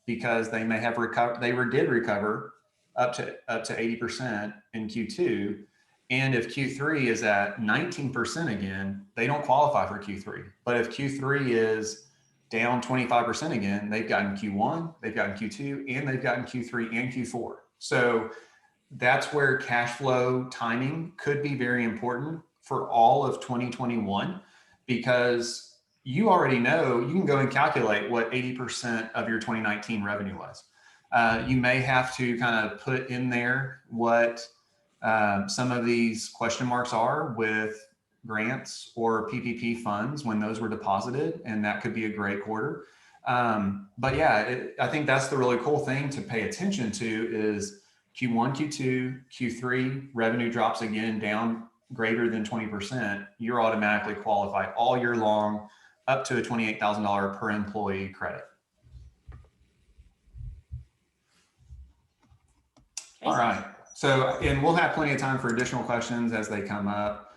because they may have recovered. They did recover up to 80% in Q2. And if Q3 is at 19% again, they don't qualify for Q3. But if Q3 is down 25% again, they've gotten Q1, they've gotten Q2, and they've gotten Q3 and Q4. So that's where cash flow timing could be very important for all of 2021, because you already know, you can go and calculate what 80% of your 2019 revenue was. You may have to kind of put in there what some of these question marks are with grants or PPP funds when those were deposited, and that could be a great quarter. But yeah, I think that's the really cool thing to pay attention to is Q1, Q2, Q3, revenue drops again down greater than 20%, you're automatically qualified all year long up to a $28,000 per employee credit. Okay. All right. So, and we'll have plenty of time for additional questions as they come up.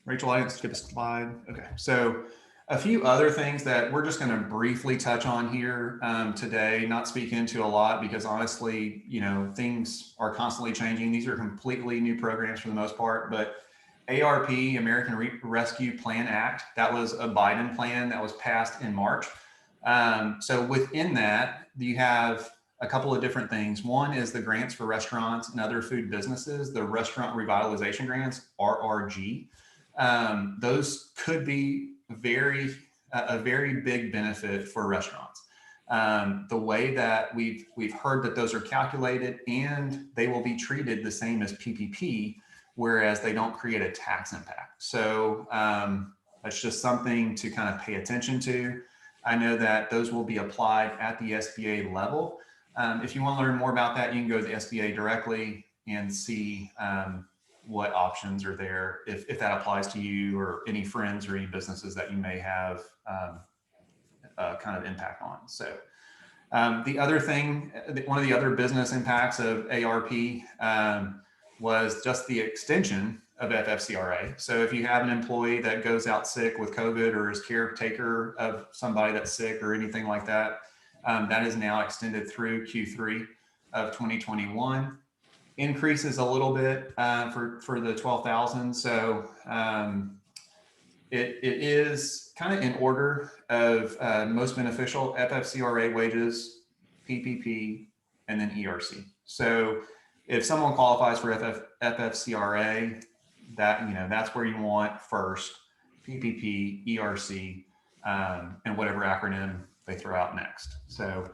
Rachel, I didn't skip a slide. Okay. So a few other things that we're just going to briefly touch on here today, not speak into a lot because honestly, you know, things are constantly changing. These are completely new programs for the most part, but ARP, American Rescue Plan Act, that was a Biden plan that was passed in March. So within that, you have a couple of different things. One is the grants for restaurants and other food businesses, the Restaurant Revitalization Grants, RRG. Those could be a very big benefit for restaurants. The way that we've heard that those are calculated and they will be treated the same as PPP, whereas they don't create a tax impact. So that's just something to kind of pay attention to. I know that those will be applied at the SBA level. If you want to learn more about that, you can go to the SBA directly and see what options are there if that applies to you or any friends or any businesses that you may have kind of impact on. So the other thing, one of the other business impacts of ARP was just the extension of FFCRA. So if you have an employee that goes out sick with COVID or is caretaker of somebody that's sick or anything like that, that is now extended through Q3 of 2021. Increases a little bit for the 12,000. So it is kind of in order of most beneficial: FFCRA wages, PPP, and then ERC. So if someone qualifies for FFCRA, that's where you want first: PPP, ERC, and whatever acronym they throw out next. So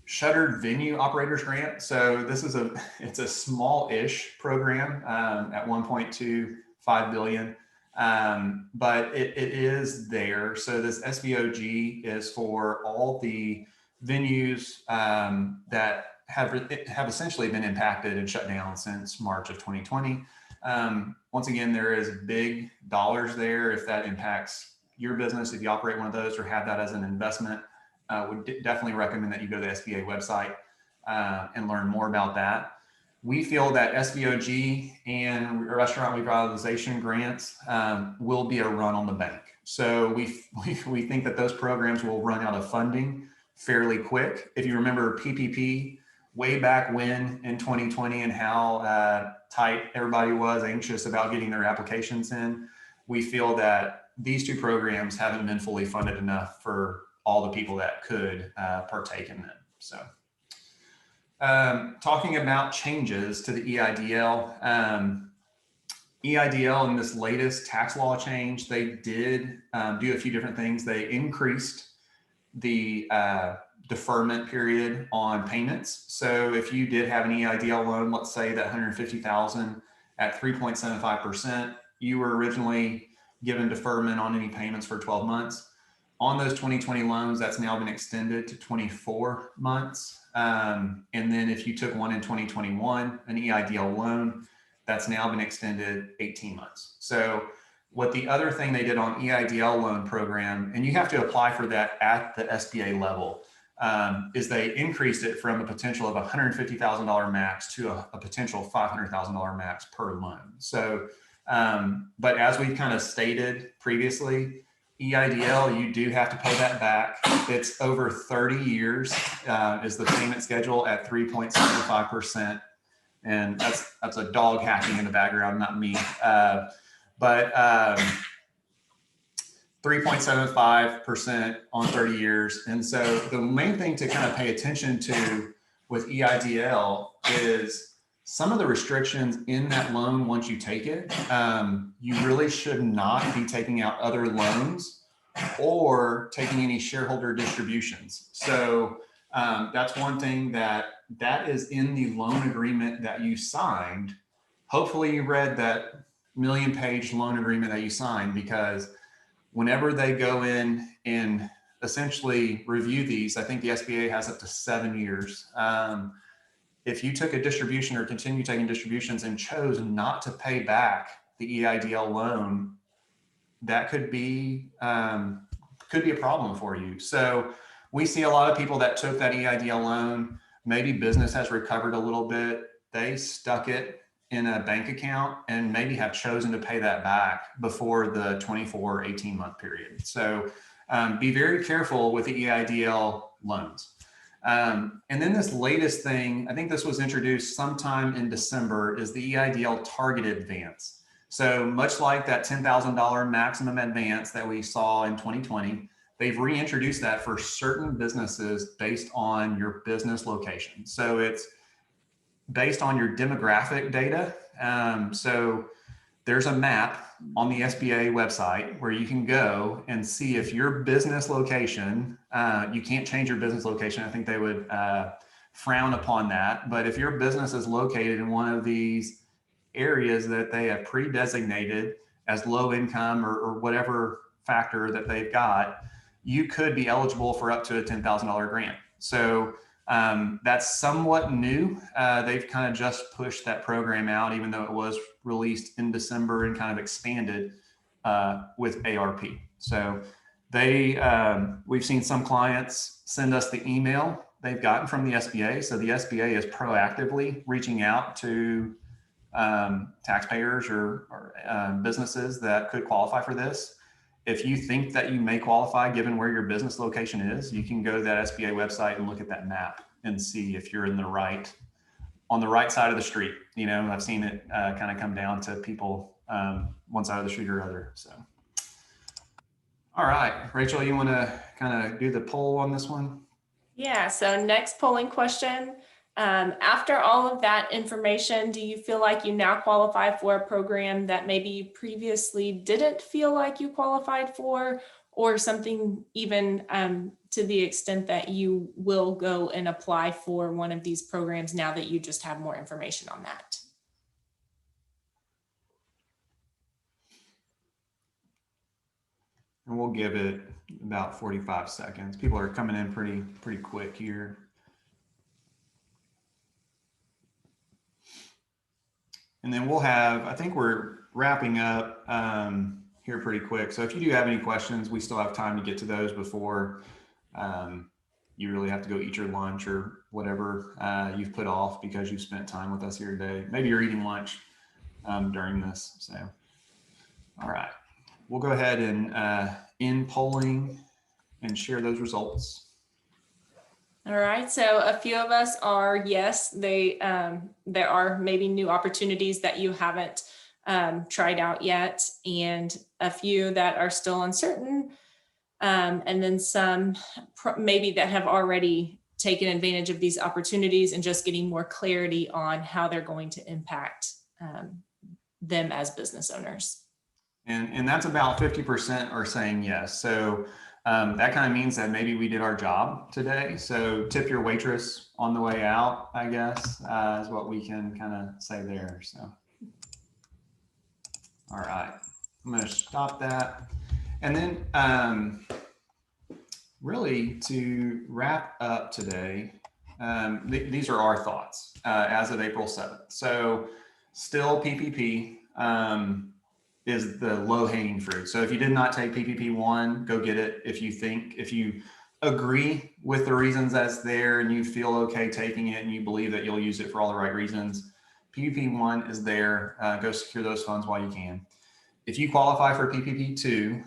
Shuttered Venue Operators Grant. So this is it's a small-ish program at 1.25 billion, but it is there. So this SVOG is for all the venues that have essentially been impacted and shut down since March of 2020. Once again, there is big dollars there if that impacts your business, if you operate one of those or have that as an investment. Would definitely recommend that you go to the SBA website and learn more about that. We feel that SVOG and restaurant revitalization grants will be a run on the bank. So we think that those programs will run out of funding fairly quick. If you remember PPP way back when in 2020 and how tight everybody was anxious about getting their applications in, we feel that these two programs haven't been fully funded enough for all the people that could partake in them. So Talking about changes to the EIDL, EIDL in this latest tax law change, they did do a few different things. They increased the deferment period on payments. So if you did have an EIDL loan, let's say that $150,000 at 3.75%, you were originally given deferment on any payments for 12 months. On those 2020 loans, that's now been extended to 24 months. And then if you took one in 2021, an EIDL loan, that's now been extended 18 months. So what the other thing they did on EIDL loan program, and you have to apply for that at the SBA level, is they increased it from a potential of $150,000 max to a potential $500,000 max per loan. So, but as we kind of stated previously, EIDL, you do have to pay that back. It's over 30 years is the payment schedule at 3.75%. And that's a dog hacking in the background, not me. But 3.75% on 30 years. And so the main thing to kind of pay attention to with EIDL is some of the restrictions in that loan once you take it. You really should not be taking out other loans or taking any shareholder distributions. So that's one thing that is in the loan agreement that you signed. Hopefully you read that million-page loan agreement that you signed, because whenever they go in and essentially review these, I think the SBA has up to 7 years. If you took a distribution or continue taking distributions and chose not to pay back the EIDL loan, that could be a problem for you. So we see a lot of people that took that EIDL loan, maybe business has recovered a little bit, they stuck it in a bank account and maybe have chosen to pay that back before the 24 18-month period. So be very careful with the EIDL loans. And then this latest thing, I think this was introduced sometime in December, is the EIDL targeted advance. So much like that $10,000 maximum advance that we saw in 2020, they've reintroduced that for certain businesses based on your business location. So it's based on your demographic data. So there's a map on the SBA website where you can go and see if your business location, you can't change your business location. I think they would frown upon that. But if your business is located in one of these areas that they have pre-designated as low income or whatever factor that they've got, you could be eligible for up to a $10,000 grant. So that's somewhat new. They've kind of just pushed that program out, even though it was released in December and kind of expanded with ARP. So we've seen some clients send us the email they've gotten from the SBA. So the SBA is proactively reaching out to taxpayers or businesses that could qualify for this. If you think that you may qualify given where your business location is, you can go to that SBA website and look at that map and see if you're on the right side of the street. You know, I've seen it kind of come down to people one side of the street or other. So, all right, Rachel, you want to kind of do the poll on this one? Yeah, so next polling question. After all of that information, do you feel like you now qualify for a program that maybe you previously didn't feel like you qualified for, or something even to the extent that you will go and apply for one of these programs now that you just have more information on that? And we'll give it about 45 seconds. People are coming in pretty quick here. And then we'll have, I think we're wrapping up here pretty quick. So if you do have any questions, we still have time to get to those before you really have to go eat your lunch or whatever you've put off because you've spent time with us here today. Maybe you're eating lunch during this. So, all right, we'll go ahead and end polling and share those results. All right, so a few of us are yes, there are maybe new opportunities that you haven't tried out yet, and a few that are still uncertain, and then some maybe that have already taking advantage of these opportunities and just getting more clarity on how they're going to impact them as business owners. And that's about 50% are saying yes. So that kind of means that maybe we did our job today. So tip your waitress on the way out, I guess, is what we can kind of say there. So, all right, I'm going to stop that. And then really to wrap up today, these are our thoughts as of April 7th. So still PPP is the low hanging fruit. So if you did not take PPP 1, go get it. If you agree with the reasons that's there and you feel okay taking it and you believe that you'll use it for all the right reasons, PPP 1 is there. Go secure those funds while you can. If you qualify for PPP 2,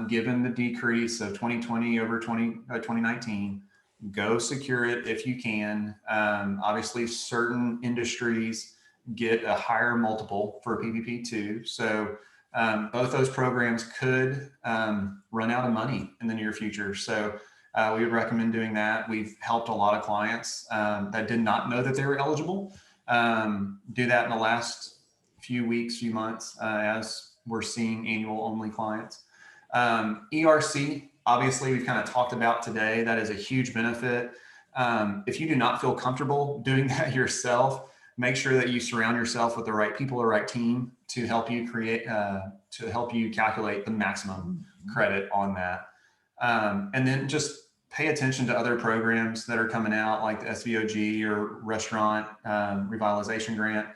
given the decrease of 2020 over 2019, go secure it if you can. Obviously, certain industries get a higher multiple for PPP 2. So both those programs could run out of money in the near future. So we would recommend doing that. We've helped a lot of clients that did not know that they were eligible do that in the last few weeks, few months, as we're seeing annual only clients. ERC, obviously, we've kind of talked about today. That is a huge benefit. If you do not feel comfortable doing that yourself, make sure that you surround yourself with the right people, the right team to help you calculate the maximum credit on that. And then just pay attention to other programs that are coming out, like the SVOG or Restaurant Revitalization Grant.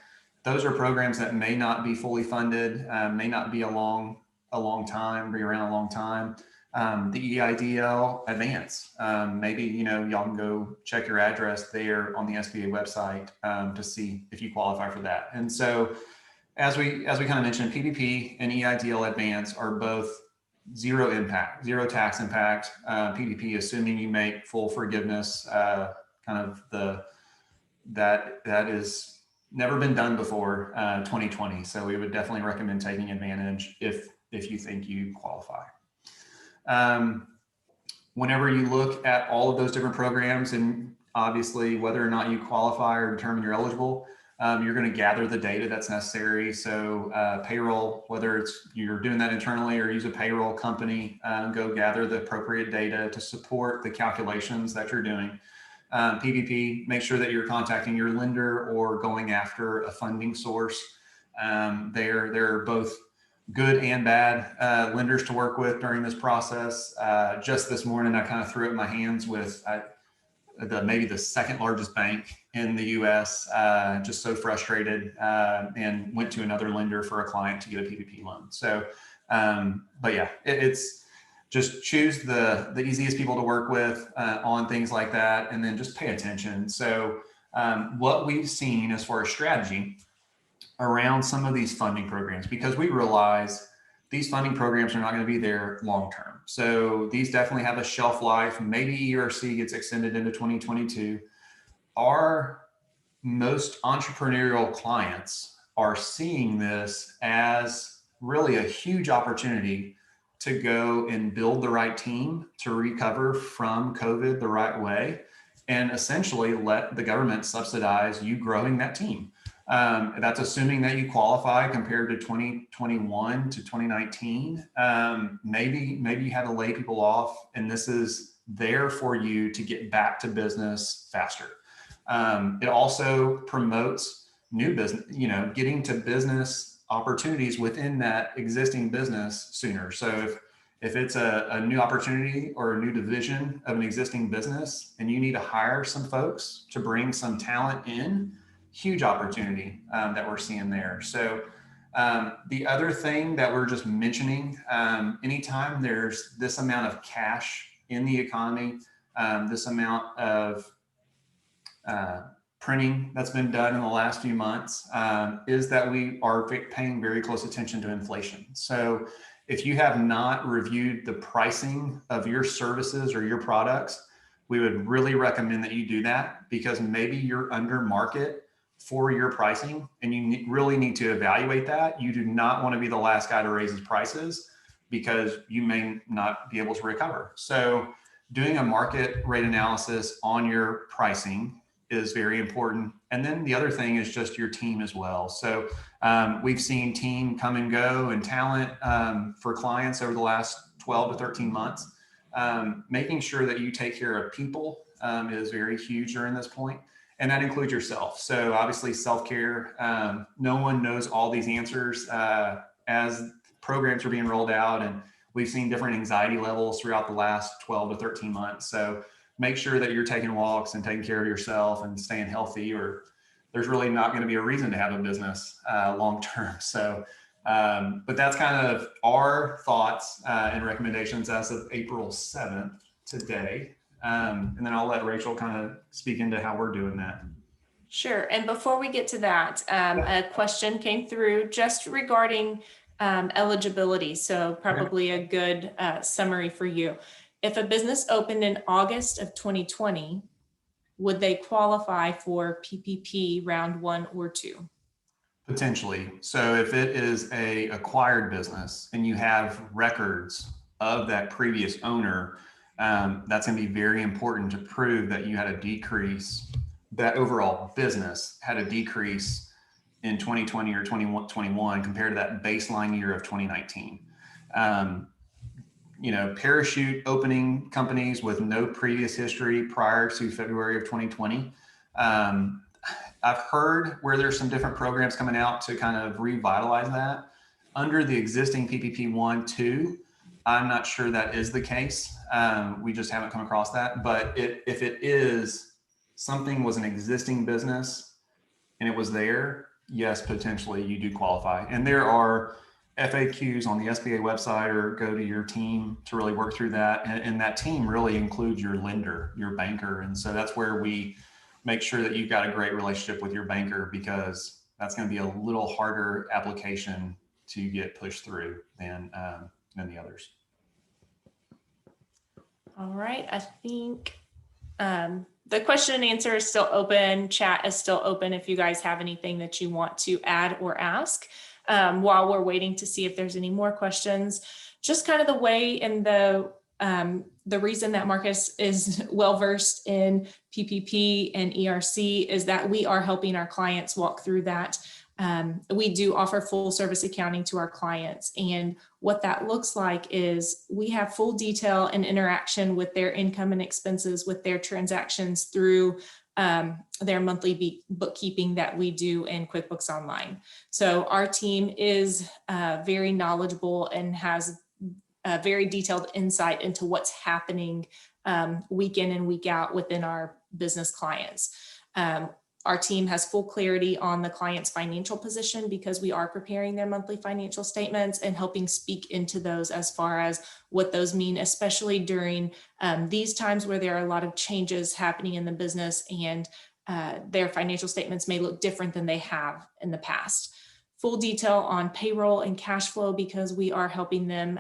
Those are programs that may not be fully funded, may not be a long time, be around a long time. The EIDL advance, maybe, y'all can go check your address there on the SBA website to see if you qualify for that. And so as we kind of mentioned, PPP and EIDL advance are both zero impact, zero tax impact. PPP, assuming you make full forgiveness, that is never been done before 2020. So we would definitely recommend taking advantage if you think you qualify. Whenever you look at all of those different programs and obviously whether or not you qualify or determine you're eligible, you're going to gather the data that's necessary. So payroll, whether it's you're doing that internally or use a payroll company, go gather the appropriate data to support the calculations that you're doing. PPP, make sure that you're contacting your lender or going after a funding source. They're both good and bad lenders to work with during this process. Just this morning, I kind of threw up my hands with maybe the second largest bank in the US, just so frustrated, and went to another lender for a client to get a PPP loan. So, but yeah, it's just choose the easiest people to work with on things like that, and then just pay attention. So what we've seen as far as strategy around some of these funding programs, because we realize these funding programs are not going to be there long term. So these definitely have a shelf life. Maybe ERC gets extended into 2022. Our most entrepreneurial clients are seeing this as really a huge opportunity to go and build the right team to recover from COVID the right way, and essentially let the government subsidize you growing that team. That's assuming that you qualify compared to 2021 to 2019. Maybe you had to lay people off, and this is there for you to get back to business faster. It also promotes new business, getting to business opportunities within that existing business sooner. So if it's a new opportunity or a new division of an existing business and you need to hire some folks to bring some talent in, huge opportunity that we're seeing there. So the other thing that we're just mentioning, anytime there's this amount of cash in the economy, this amount of printing that's been done in the last few months, is that we are paying very close attention to inflation. So if you have not reviewed the pricing of your services or your products, we would really recommend that you do that, because maybe you're under market for your pricing and you really need to evaluate that. You do not want to be the last guy to raise his prices because you may not be able to recover. So doing a market rate analysis on your pricing is very important. And then the other thing is just your team as well. So we've seen team come and go and talent for clients over the last 12 to 13 months. Making sure that you take care of people is very huge during this point. And that includes yourself. So obviously self-care, no one knows all these answers as programs are being rolled out, and we've seen different anxiety levels throughout the last 12 to 13 months. So make sure that you're taking walks and taking care of yourself and staying healthy, or there's really not going to be a reason to have a business long-term. So, but that's kind of our thoughts and recommendations as of April 7th today. And then I'll let Rachel kind of speak into how we're doing that. Sure. And before we get to that, a question came through just regarding eligibility. So probably a good summary for you. If a business opened in August of 2020, would they qualify for PPP round 1 or 2? Potentially. So if it is a acquired business and you have records of that previous owner, that's going to be very important to prove that you had a decrease, that overall business had a decrease in 2020 or 2021 compared to that baseline year of 2019. Parachute opening companies with no previous history prior to February of 2020. I've heard where there's some different programs coming out to kind of revitalize that. Under the existing PPP 1, 2, I'm not sure that is the case. We just haven't come across that. But if it is, something was an existing business and it was there, yes, potentially you do qualify. And there are FAQs on the SBA website, or go to your team to really work through that. And that team really includes your lender, your banker. And so that's where we make sure that you've got a great relationship with your banker, because that's going to be a little harder application to get pushed through than the others. All right. I think the question and answer is still open. Chat is still open if you guys have anything that you want to add or ask while we're waiting to see if there's any more questions. Just kind of the way and the reason that Marcus is well-versed in PPP and ERC is that we are helping our clients walk through that. We do offer full service accounting to our clients. And what that looks like is we have full detail and interaction with their income and expenses, with their transactions through their monthly bookkeeping that we do in QuickBooks Online. So our team is very knowledgeable and has very detailed insight into what's happening week in and week out within our business clients. Our team has full clarity on the client's financial position because we are preparing their monthly financial statements and helping speak into those as far as what those mean, especially during these times where there are a lot of changes happening in the business and their financial statements may look different than they have in the past. Full detail on payroll and cash flow because we are helping them,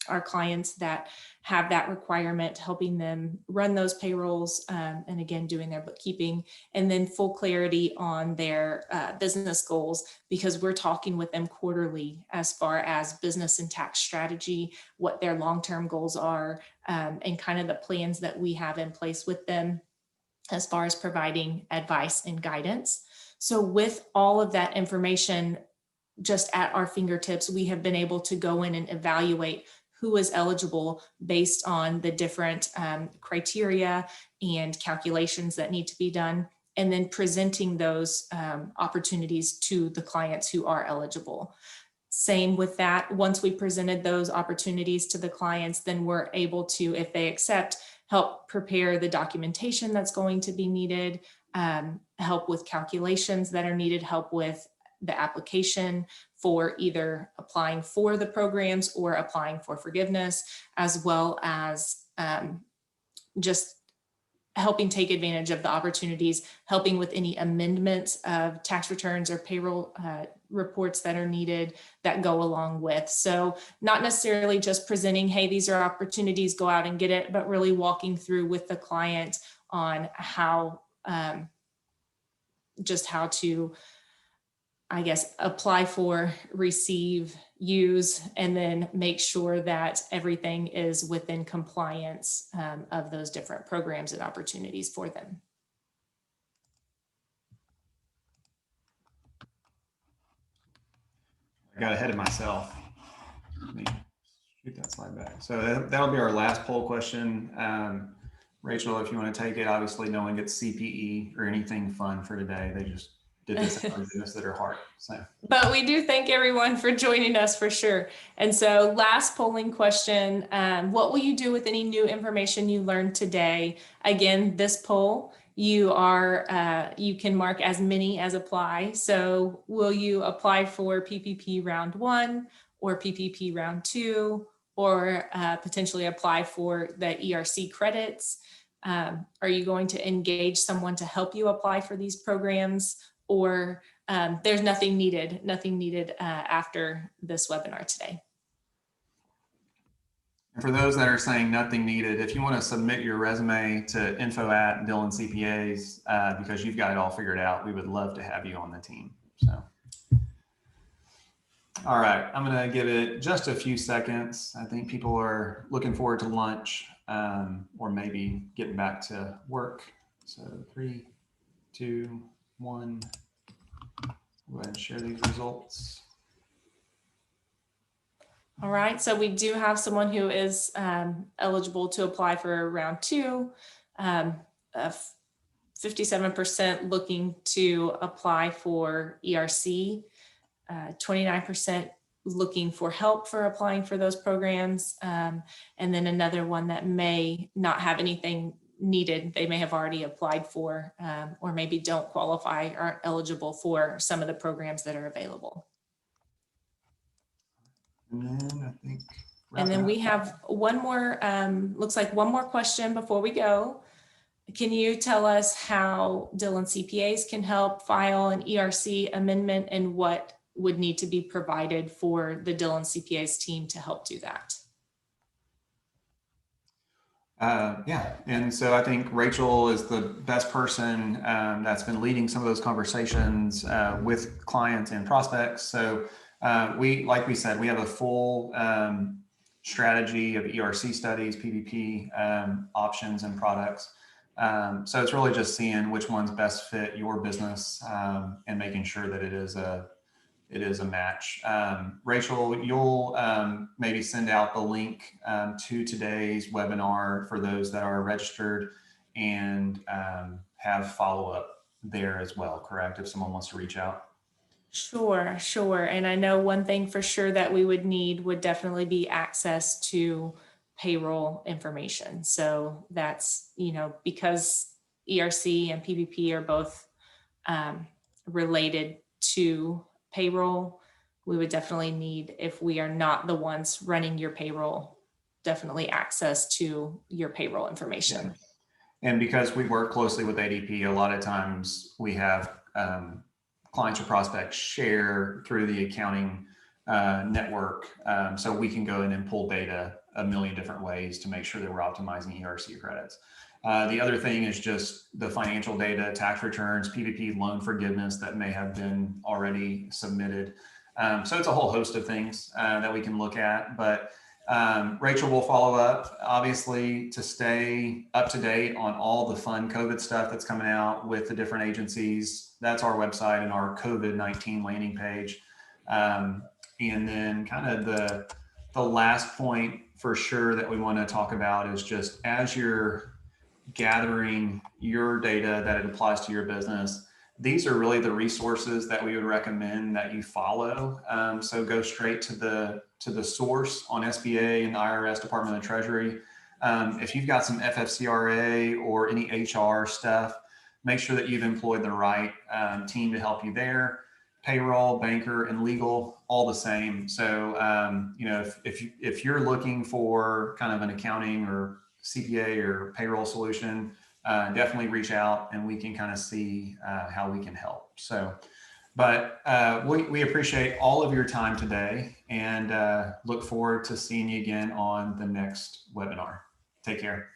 our clients that have that requirement, helping them run those payrolls and again, doing their bookkeeping, and then full clarity on their business goals because we're talking with them quarterly as far as business and tax strategy, what their long-term goals are, and kind of the plans that we have in place with them as far as providing advice and guidance. So with all of that information just at our fingertips, we have been able to go in and evaluate who is eligible based on the different criteria and calculations that need to be done, and then presenting those opportunities to the clients who are eligible. Same with that, once we presented those opportunities to the clients, then we're able to, if they accept, help prepare the documentation that's going to be needed, help with calculations that are needed, help with the application for either applying for the programs or applying for forgiveness, as well as just helping take advantage of the opportunities, helping with any amendments of tax returns or payroll reports that are needed that go along with. So not necessarily just presenting, hey, these are opportunities, go out and get it, but really walking through with the client on how, just how to I guess, apply for, receive, use, and then make sure that everything is within compliance of those different programs and opportunities for them. I got ahead of myself. Let me shoot that slide back. So that'll be our last poll question. Rachel, if you want to take it, obviously no one gets CPE or anything fun for today. They just did this out of goodness of their heart. So, but we do thank everyone for joining us for sure. And so last polling question, what will you do with any new information you learned today? Again, this poll, you can mark as many as apply. So will you apply for PPP round 1 or PPP round 2, or potentially apply for the ERC credits? Are you going to engage someone to help you apply for these programs, or there's nothing needed after this webinar today? And for those that are saying nothing needed, if you want to submit your resume to info@Dillon CPAs because you've got it all figured out, we would love to have you on the team. So, all right, I'm going to give it just a few seconds. I think people are looking forward to lunch or maybe getting back to work. So 3, 2, 1. Go ahead and share these results. All right, so we do have someone who is eligible to apply for round 2. 57% looking to apply for ERC, 29% looking for help for applying for those programs, and then another one that may not have anything needed. They may have already applied for, or maybe don't qualify, aren't eligible for some of the programs that are available. And then we have one more, looks like one more question before we go. Can you tell us how Dillon CPAs can help file an ERC amendment, and what would need to be provided for the Dillon CPAs team to help do that? Yeah, and so I think Rachel is the best person that's been leading some of those conversations with clients and prospects. So like we said, we have a full strategy of ERC studies, PPP options and products. So it's really just seeing which ones best fit your business and making sure that it is a match. Rachel, you'll maybe send out the link to today's webinar for those that are registered, and have follow-up there as well, correct? If someone wants to reach out. Sure. And I know one thing for sure that we would need would definitely be access to payroll information. So that's, because ERC and PPP are both related to payroll, we would definitely need, if we are not the ones running your payroll, definitely access to your payroll information. Yeah. And because we work closely with ADP, a lot of times we have clients or prospects share through the accounting network. So we can go in and pull data a million different ways to make sure that we're optimizing ERC credits. The other thing is just the financial data, tax returns, PPP loan forgiveness that may have been already submitted. So it's a whole host of things that we can look at, but Rachel will follow up, obviously, to stay up to date on all the fun COVID stuff that's coming out with the different agencies. That's our website and our COVID-19 landing page. And then kind of the last point for sure that we want to talk about is just as you're gathering your data that it applies to your business, these are really the resources that we would recommend that you follow. So go straight to the source on SBA and the IRS Department of the Treasury. If you've got some FFCRA or any HR stuff, make sure that you've employed the right team to help you there. Payroll, banker, and legal, all the same. So if you're looking for kind of an accounting or CPA or payroll solution, definitely reach out and we can kind of see how we can help. So, but we appreciate all of your time today and look forward to seeing you again on the next webinar. Take care.